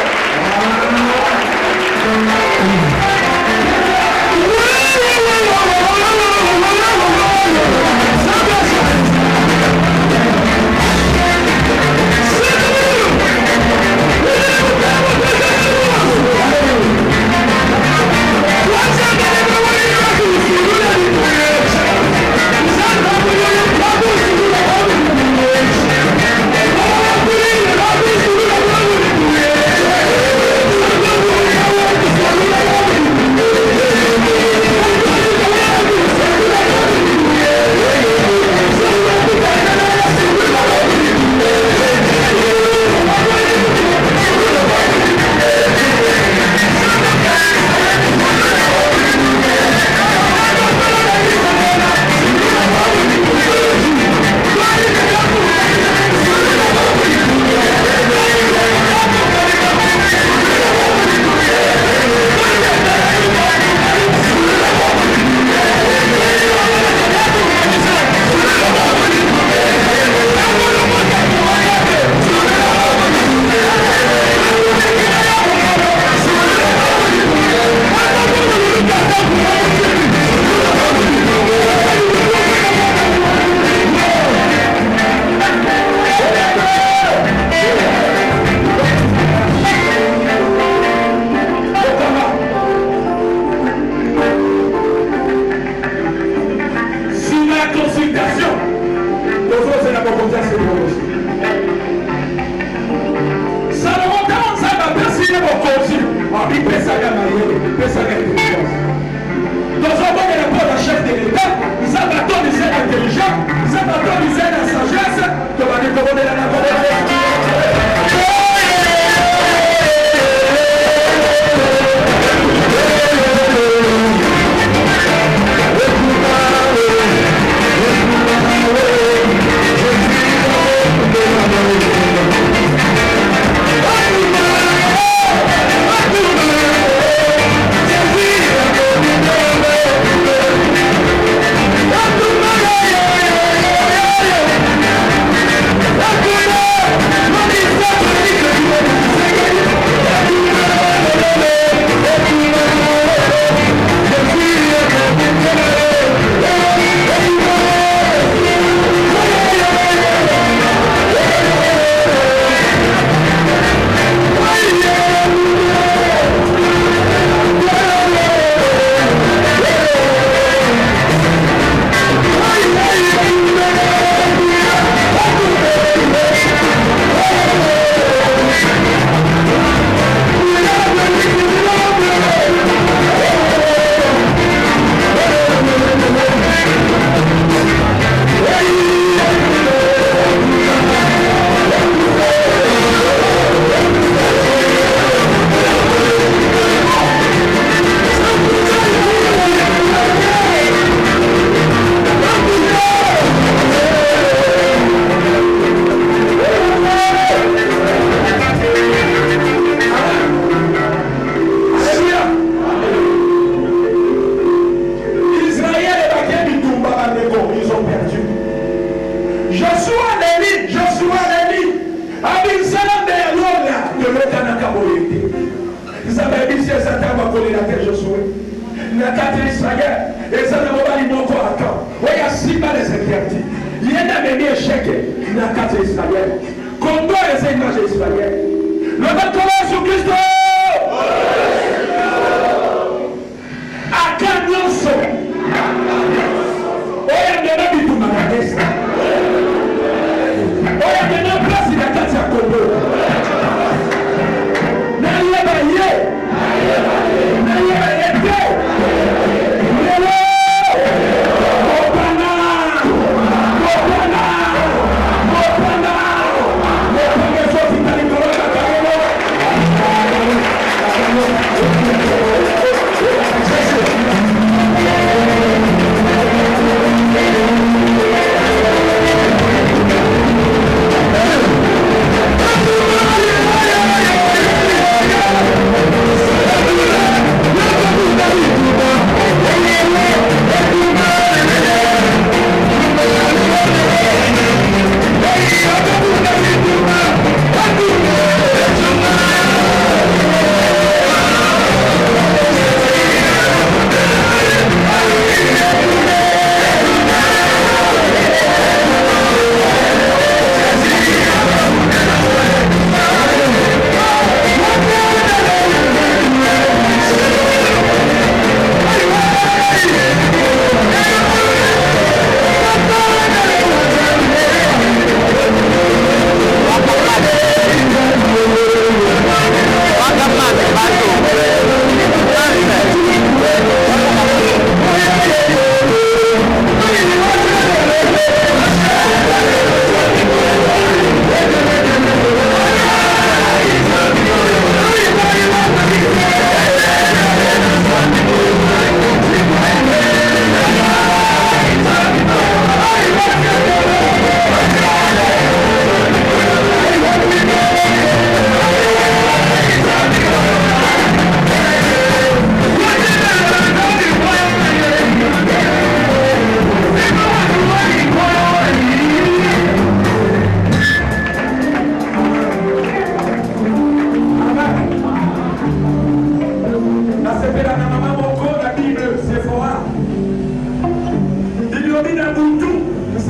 Let's go!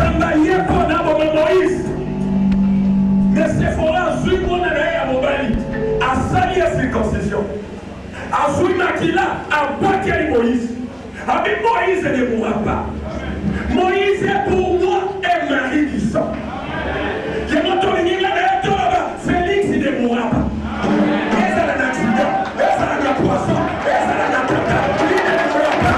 Nzamba yepo na bobo Moïse. Mais Sephora azui mwana na ye ya mobali. Asali ya circoncision. Azui makila abwakeli Moïse. Abi Moïse ne mourra pas. Moïse est pour moi un mari qui sort. Je m'entends venir là, Félix il ne mourra pas. Et ça l'a accident, et ça l'a poisson, et ça l'a tata. Il ne mourra pas.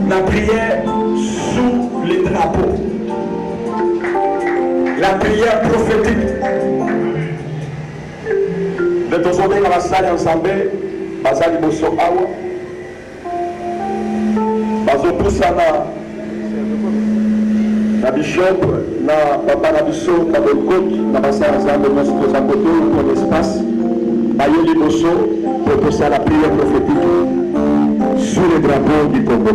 La prière sous les drapeaux. La prière prophétique. De temps en temps, on va salir ensemble. Bazali Bosso Awa. Bazo Poussana. Na Bishop, na Papa Nabiso, na Bolkot, na Bassa ensemble, na Sito Zakoto, pour l'espace. Bayoli Bosso, pour pousser la prière prophétique sous les drapeaux du Congo.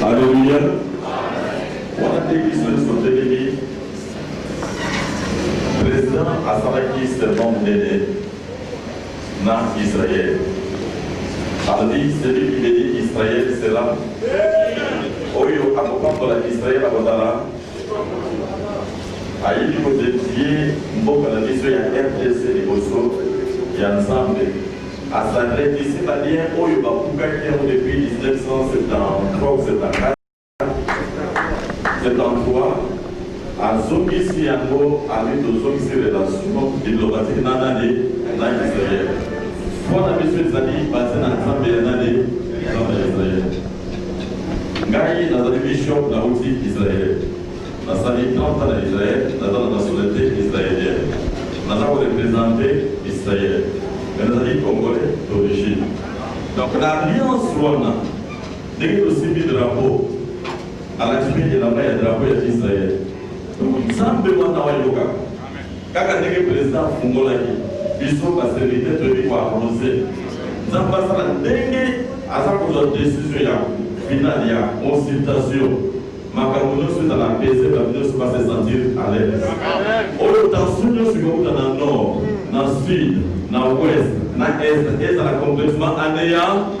Alléluia. Wana église de son ennemi. Président Asalaki seulement Ndene na Israël. Aldi celui qui dit Israël sera. Oyo akopambo la Israël abondala. Aïli kodetier mboka na biso ya RDC liboso ya ensemble. À sa ici, c'est-à-dire, au Yobapuka, depuis 1973 ou 74, 73, à Zongisi Yango, à l'Indozongisi Relation diplomatique dans l'année, dans Israël. Pour la mission des amis, basée dans l'ensemble de l'année, dans Israël. Gaï, dans la mission de la outil Israël. Dans sa vie 30 ans d'Israël, dans la nationalité israélienne. Nous avons représenté Israël. Mais nous avons Congolais d'origine. Donc l'alliance Rwanda, dès que nous avons mis le drapeau, à la suite de la main, il y a le drapeau d'Israël. Donc nous avons besoin d'avoir le cas. Quand le président Fungolaki, il faut que la serviteur de l'État arrosé. Nous avons passé la dernière à sa décision finale, il y a consultation. Makamuno suite à la PC, la vie se va se sentir à l'aise. Autant souvenir sur le nord, dans le sud, dans l'ouest, dans l'est, et ça a complètement anéant.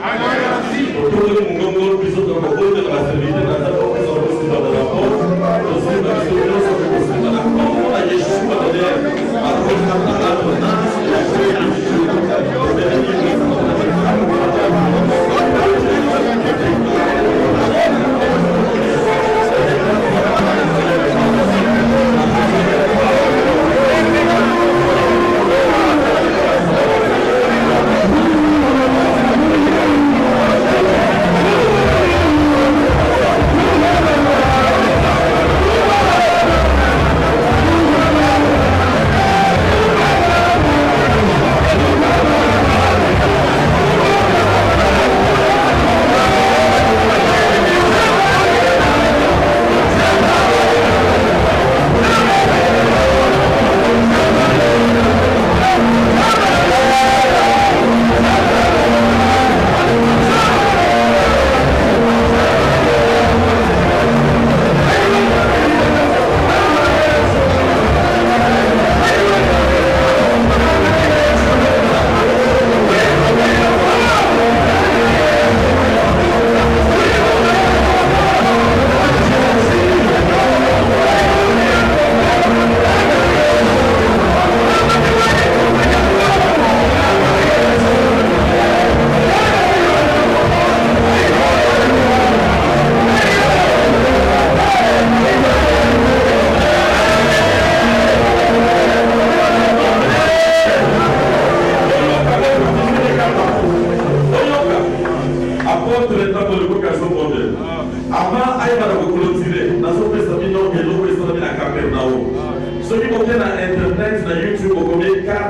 Autour de mon gombo, puis autres propos de la serviteur, dans la porte, aussi dans la porte, aussi dans la solution, aussi dans la porte, on a Yeshua de l'air, à cause de la ordonnance, et la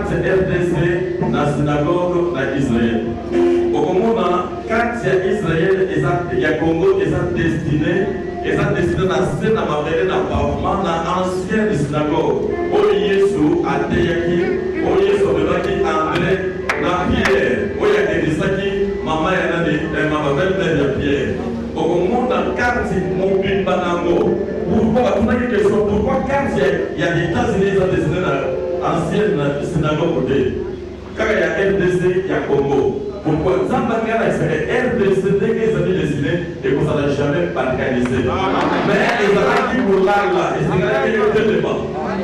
carte RDC na synagogue na Israël. Okomona carte ya Israël ya Congo destiné na scène na mabele na pavement na ancienne synagogue. Oyo Yesu ateyaki, oyo Yesu obebaki André na Pierre, oyo akelisaki mama ya nani, mama belle-mère ya Pierre. Okomona carte mobimba nango. Pourquoi batunaki question, pourquoi carte ya États-Unis eza destiné na ancienne synagogue te kaka ya RDC ya Congo? Pourquoi Nzamba ngana espérer RDC ndenge ezali destiné ekozala jamais balkanisé, mais ezalaki kolala ezalaki etelema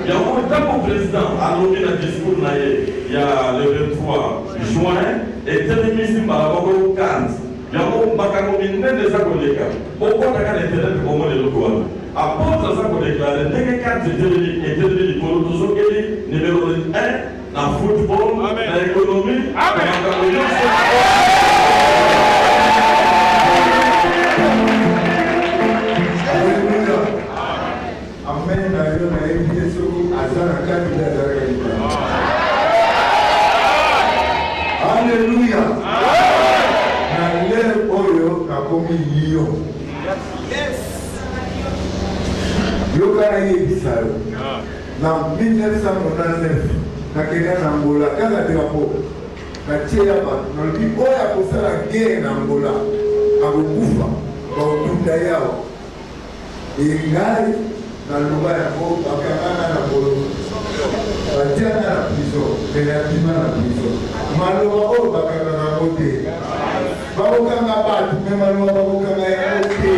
yango ntango président alobi na discours na ye ya le 23 juin etelemisi mbala moko carte yango makambo minene eza koleka okotaka na internet komona eloko wana apôtre aza kodeklare ndenge carte etelemi likolo tozokeli numéro 1 na football, na économie, na makambo nyonso. Amen. Na yo na évité soko azana kati de la. Alléluia. Na leo oyo na komi lion. Yo kana yebisa yo. Na 1999 nakenda na Angola kaka drapeau na tia bato nalobi oyo akosala guerre na Angola akokufa bakokunda yawa engai naloba yango bakangana na boloko batiana na prison pene abima na prison maloba oyo bakangana yango te bakokanga bato me maloba bakokanga yango te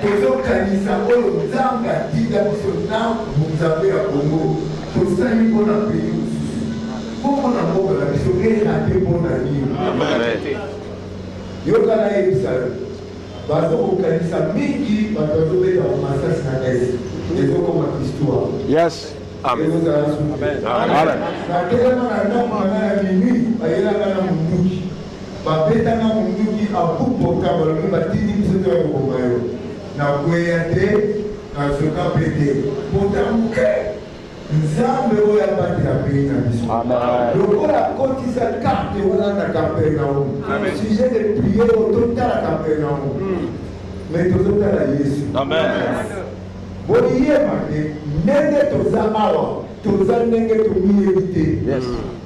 tozokanisa oyo nzambe atinda biso na nzambe ya Kongo tosali mpona pays mosusu mpona mboka na biso eyate mpona nini yokana yebisa yo bazokokanisa mingi bato bazobeta bamasasi na este ezokoma histoire ezozala suki natelema na ndako nanga ya minui bayelanga na munduki babetanga munduki apupoka balobi batindi biso to ya koboma yo na kweya te nazoka mpe te potamuke nzambe oyo abatela pays na biso lokola akotisa karte wana na Capernaum sujet de priere oyo totala Capernaum mais tozotala Yesu boyeba te ndenge toza awa toza ndenge tomiyebi te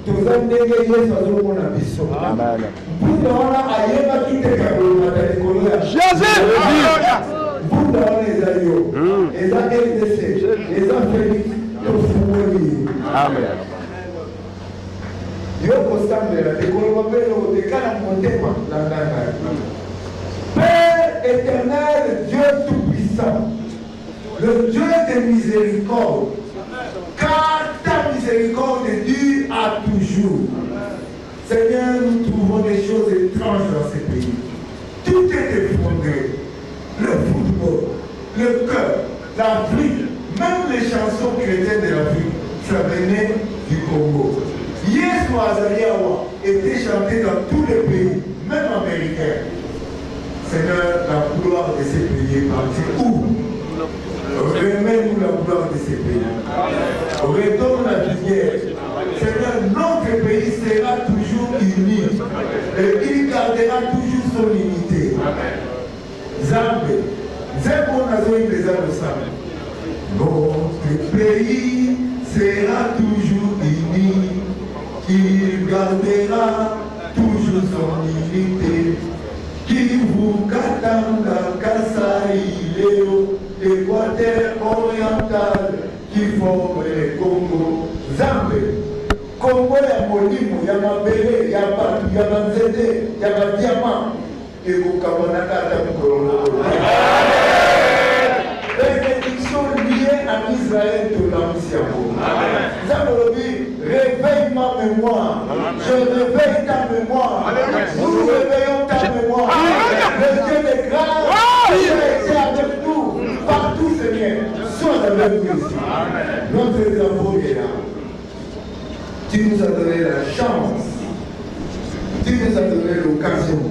toza ndenge Yesu azomona biso mpunda wana ayebaki te kakolomata likolo ya mpunda wana eza yo eza RDC eza Félix tofungoli yo kosambela te koloba mpe eloko te kala motema na nganga Père éternel, Dieu tout-puissant, le Dieu de miséricorde, car ta miséricorde dure à toujours. Seigneur, nous trouvons des choses étranges dans ce pays. Tout est effondré. Le football, le cœur, l'Afrique, même les chansons chrétiennes de l'Afrique, ça venait du Congo. Yesu Azariawa était chanté dans tous les pays, même américains. Seigneur, la gloire de ces pays est partie où? Remets-nous la gloire de ces pays. Retourne la lumière. Seigneur, notre pays sera toujours uni. Et il gardera toujours son unité. Zambé, Zébo Nazoï les Alosam. Notre pays sera toujours uni. Il gardera toujours son unité. Kivu, Katanga, Kasai, Léo, l'Équateur oriental qui forme le Congo. Zambé, Congo ya molimo, ya mabele, ya batu, ya banzete, ya badiamant. Et vous camonaka à bénédiction liée à Israël de l'Anciamo. Zambolobi, réveille ma mémoire. Je réveille ta mémoire. Nous réveillons ta mémoire. Le Dieu de grâce qui a été avec nous partout, Seigneur. Sois avec nous ici. Notre drapeau est là. Tu nous as donné la chance. Tu nous as donné l'occasion.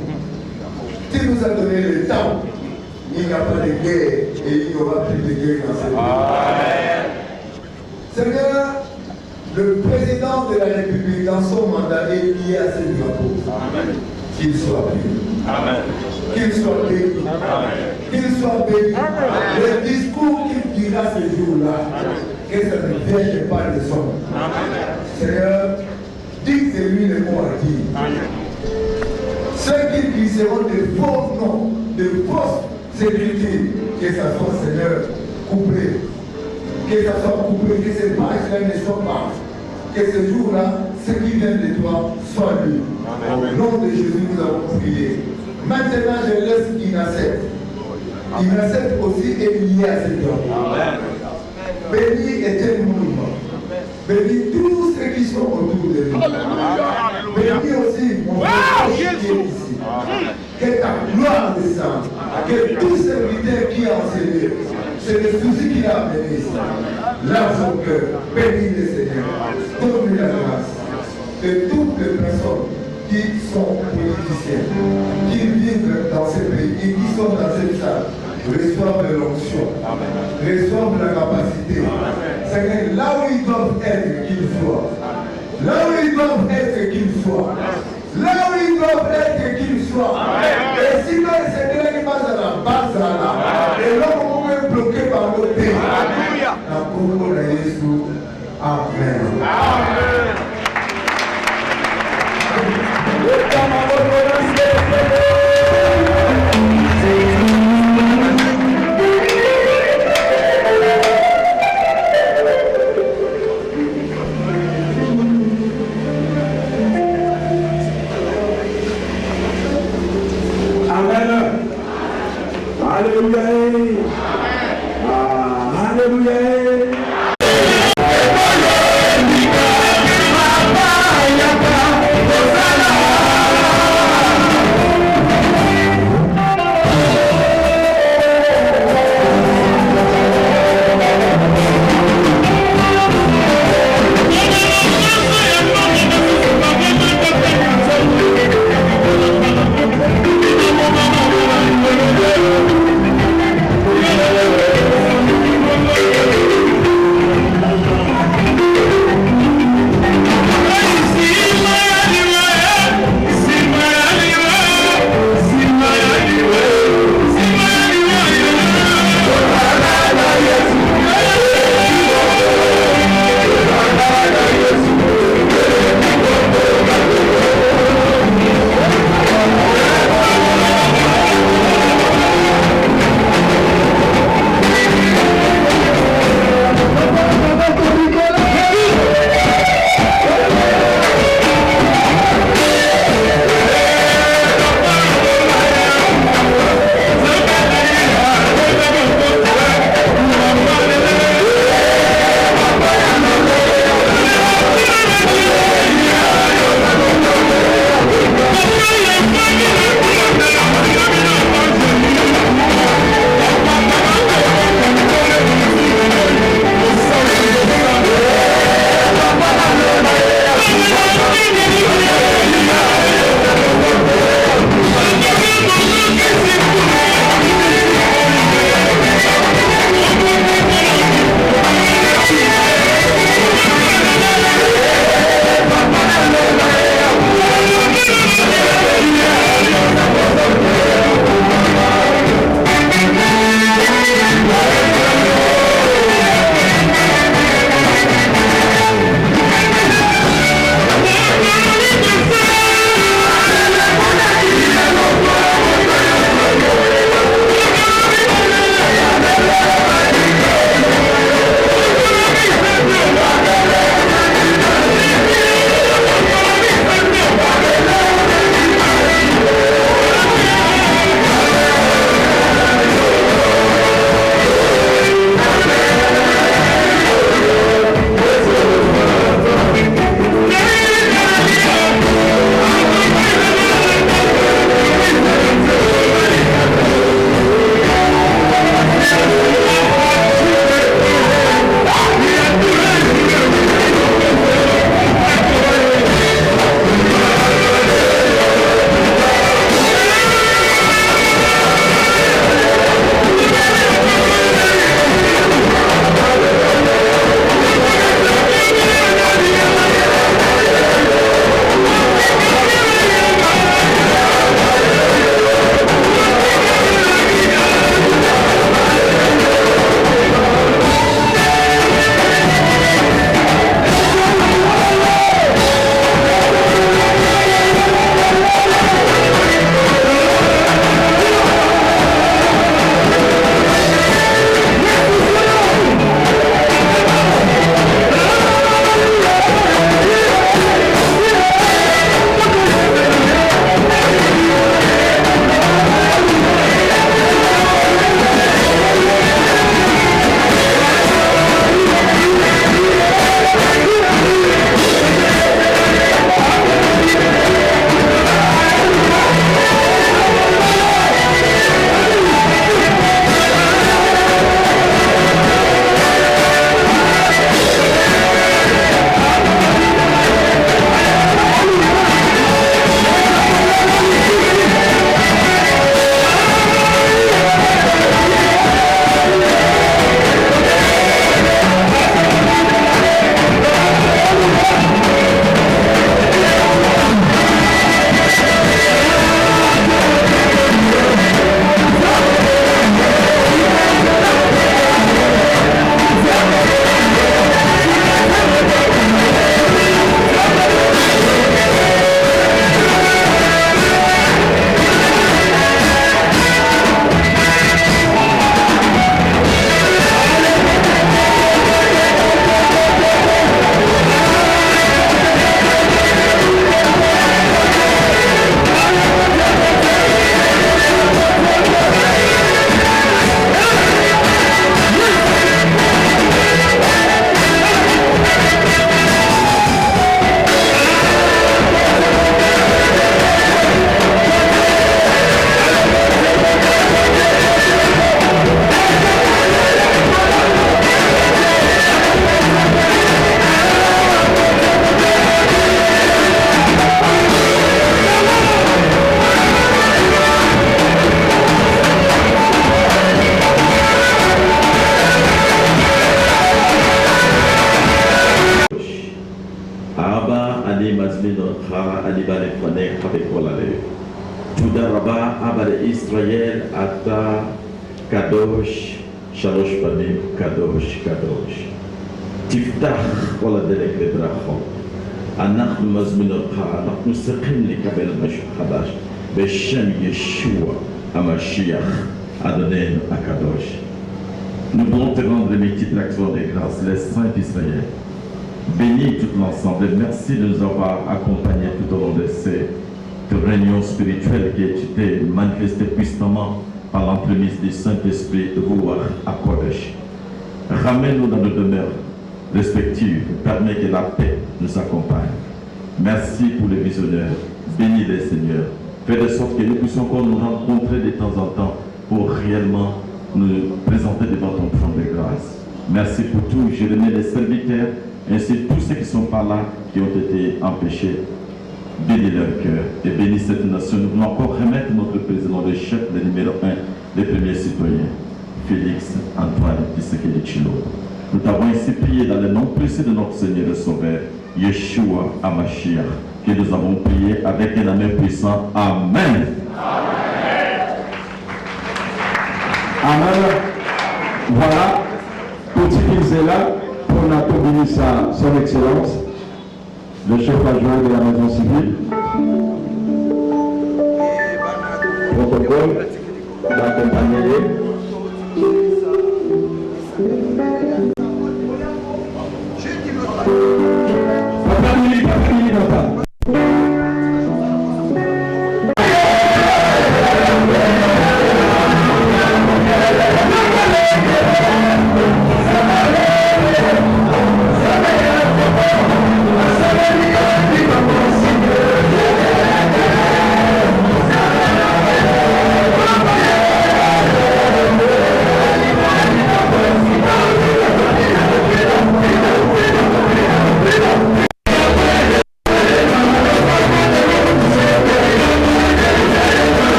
Tu nous as donné le temps. Il n'y a pas de guerre et il n'y aura plus de guerre dans cette vie. Seigneur, Le président de la République, dans son mandat, est lié à ce drapeau. Qu'il soit béni. Qu'il soit béni. Qu'il soit béni. Le discours qu'il dira ce jour-là, que ça ne vienne pas de son. Seigneur, dites de lui les mots à dire. Ceux qui glisseront de faux noms, de fausses écritures, que ça soit, Seigneur, coupé. Que ça soit coupé, que ces pages-là ne soient pas. Que ce jour-là, ce qui vient de toi soit lu. Au nom de Jésus, nous avons prié. Maintenant, je laisse Inacette. Inacette aussi est lié à cet homme. Béni est un monument. Béni tous ceux qui sont autour de nous. Béni aussi mon frère qui est ici. Que ta gloire descende. Que tous ces serviteurs qui ont enseigné, c'est le souci qu'il a amené ici. Lave son cœur. Bénis le Seigneur. Donne-lui la grâce. De toutes les personnes qui sont politiciens, qui vivent dans ce pays et qui sont dans cette salle, reçoivent de l'onction, reçoivent de la capacité. C'est là où ils doivent être qu'ils soient. Là où ils doivent être qu'ils soient. Là où ils doivent être qu'ils soient. Et si le Seigneur n'est pas à la base, et l'homme est bloqué par le pays. La Congo de Jésus. Amen. Amen. Alléluia. Aba ani mazmino ha ani bale fane kabekolale. Tudaraba aba de Israël ata kadosh shalosh panim kadosh kadosh. Tiftach kola delek bedrachon. אנחנו מזמינים אותך, אנחנו צריכים לקבל משהו חדש בשם ישוע המשיח, אדוננו הקדוש. Nous voulons te rendre les multiples actions de grâce, les saints d'Israël. Bénis tout l'ensemble et merci de nous avoir accompagnés tout au long de ces réunions spirituelles qui étaient manifestées puissamment par l'entremise du Saint-Esprit de Ruach HaKodesh. Ramène-nous dans nos demeures respectives, permet que la paix nous accompagne. Merci pour les visionnaires, bénis les Seigneurs, fais de sorte que nous puissions encore nous rencontrer de temps en temps pour réellement nous présenter devant ton trône de grâce. Merci pour tout, je remets les serviteurs, ainsi que tous ceux qui sont par là, qui ont été empêchés. Bénis leur cœur et bénis cette nation. Nous voulons encore remettre notre président, le chef, le numéro 1, les premiers citoyens, Félix Antoine Tshisekedi Tshilombo. Nous t'avons ici prié dans le nom précieux de notre Seigneur et Sauveur, Yeshua HaMashiach, que nous avons prié avec un amen puissant. Amen. Amen. Voilà, petit Kinzela, pour notre ministre, son Excellence, le chef adjoint de la maison civile. Protocole d'accompagner.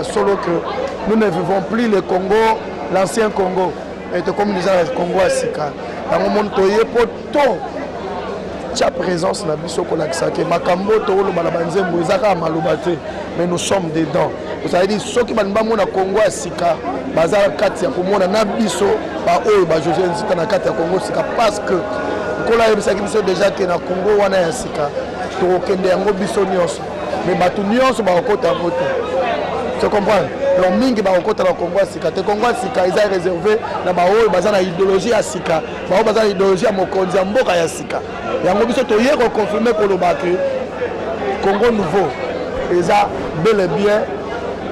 Solo que nous ne vivons plus le Congo, l'ancien Congo, et comme disait le Congo à Sika. Dans le monde, tu as présence dans biso kolakisake makambo to lo balabanze mwezaka malobate mais nous sommes dedans. Vous avez dit ceux qui banba mona Congo à Sika bazala kati ya komona na biso ba oyo ba José Nzita na kati ya Congo Sika parce que kola yebisaki biso déjà que na Congo wana ya Sika to kende yango biso nyonso mais batu nyonso ba okota moto. Tu comprends? Donc mingi ba okota na Congo Sika te Congo Sika ils ont réservé na ba oyo bazana idéologie ya Sika ba oyo bazana idéologie ya mokonzi ya mboka ya Sika. Yango biso to yeko confirmer pour le Bakri Congo nouveau eza bel et bien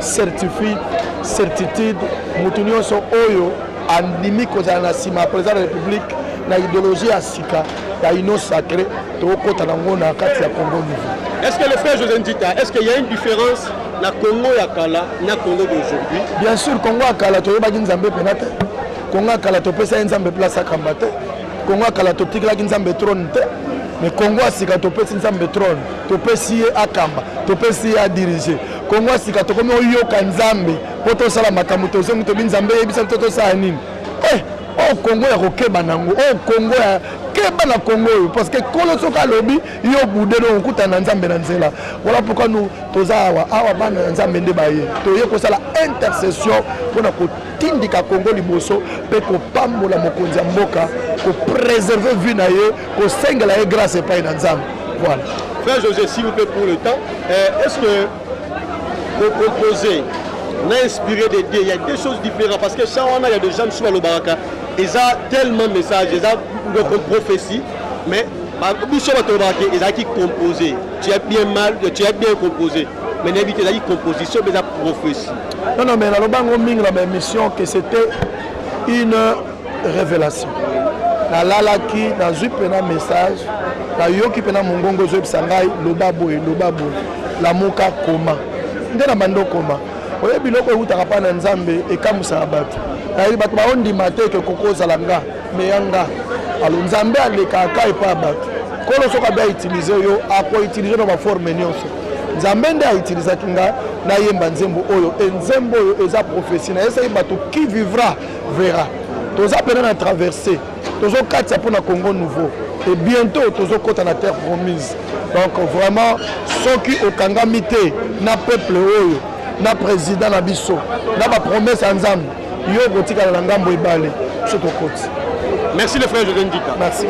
certifié certitude mutu nyonso oyo andimi kozala na sima président de la République na idéologie ya Sika ya ino sacré to okota nango na kati ya Congo nouveau. Est-ce que le frère José Nzita, est-ce qu'il y a une différence na Congo ya kala na Congo d'aujourd'hui? Bien sûr, Congo ya kala to yeba nzambe penate. Congo ya kala to pesa nzambe place à kambate. Congo ya kala to tikla nzambe trône te. mais Congo asika topesi nzambe trône topesi ye akamba topesi ye adirige Congo asika tokomi oyoka nzambe po tosala makambo tozongi tobi nzambe yebisa tosala nini o Congo ya kokeba nango o Congo ya keba na Congo parce que kolo soka lobi yo budelo okuta na nzambe na nzela voilà pourquoi nous toza awa bana nzambe nde baye toye kosala intercession pona kotindika Congo liboso pe kopambola mokonzi ya mboka ko préserver vie na ye ko sengela ye grâce epai na nzambe voilà. Frère José, s'il vous plaît pour le temps, est-ce que vous proposez on a inspiré des dés, il y a des choses différentes parce que ça on a, il y a des gens qui sont à l'Obaraka, ils ont tellement de messages, ils ont une prophétie, mais ils ont qui composé, tu as bien mal, tu as bien composé, mais n'évitez pas composition, mais la prophétie. Non, mais la Lobango Ming, la même mission, que c'était une révélation. Na lalaki, na zupe na message, na yoki pena mongongo zupe sangai, lobabo, la moka koma. Ndena mando koma. Oye biloko utaka pa na nzambe ekamusa bato. Na bato ba ondima te ke kokoza langa meyanga. Alo nzambe aleka ka epa bato. Kolo soka ba utiliser yo ako utiliser na ba forme nyonso. Nzambe nde a utiliser kinga na yemba nzembo oyo nzembo oyo eza prophétie na esa bato qui vivra verra. Toza pena na traverser. Tozo katia pour na Congo nouveau et bientôt tozo kota na terre promise. Donc vraiment ceux qui okangami na peuple oyo na président na biso na ba promesse ensemble yo kotika na ngambo ebale so to koti. Merci le frère José Ndika. Merci.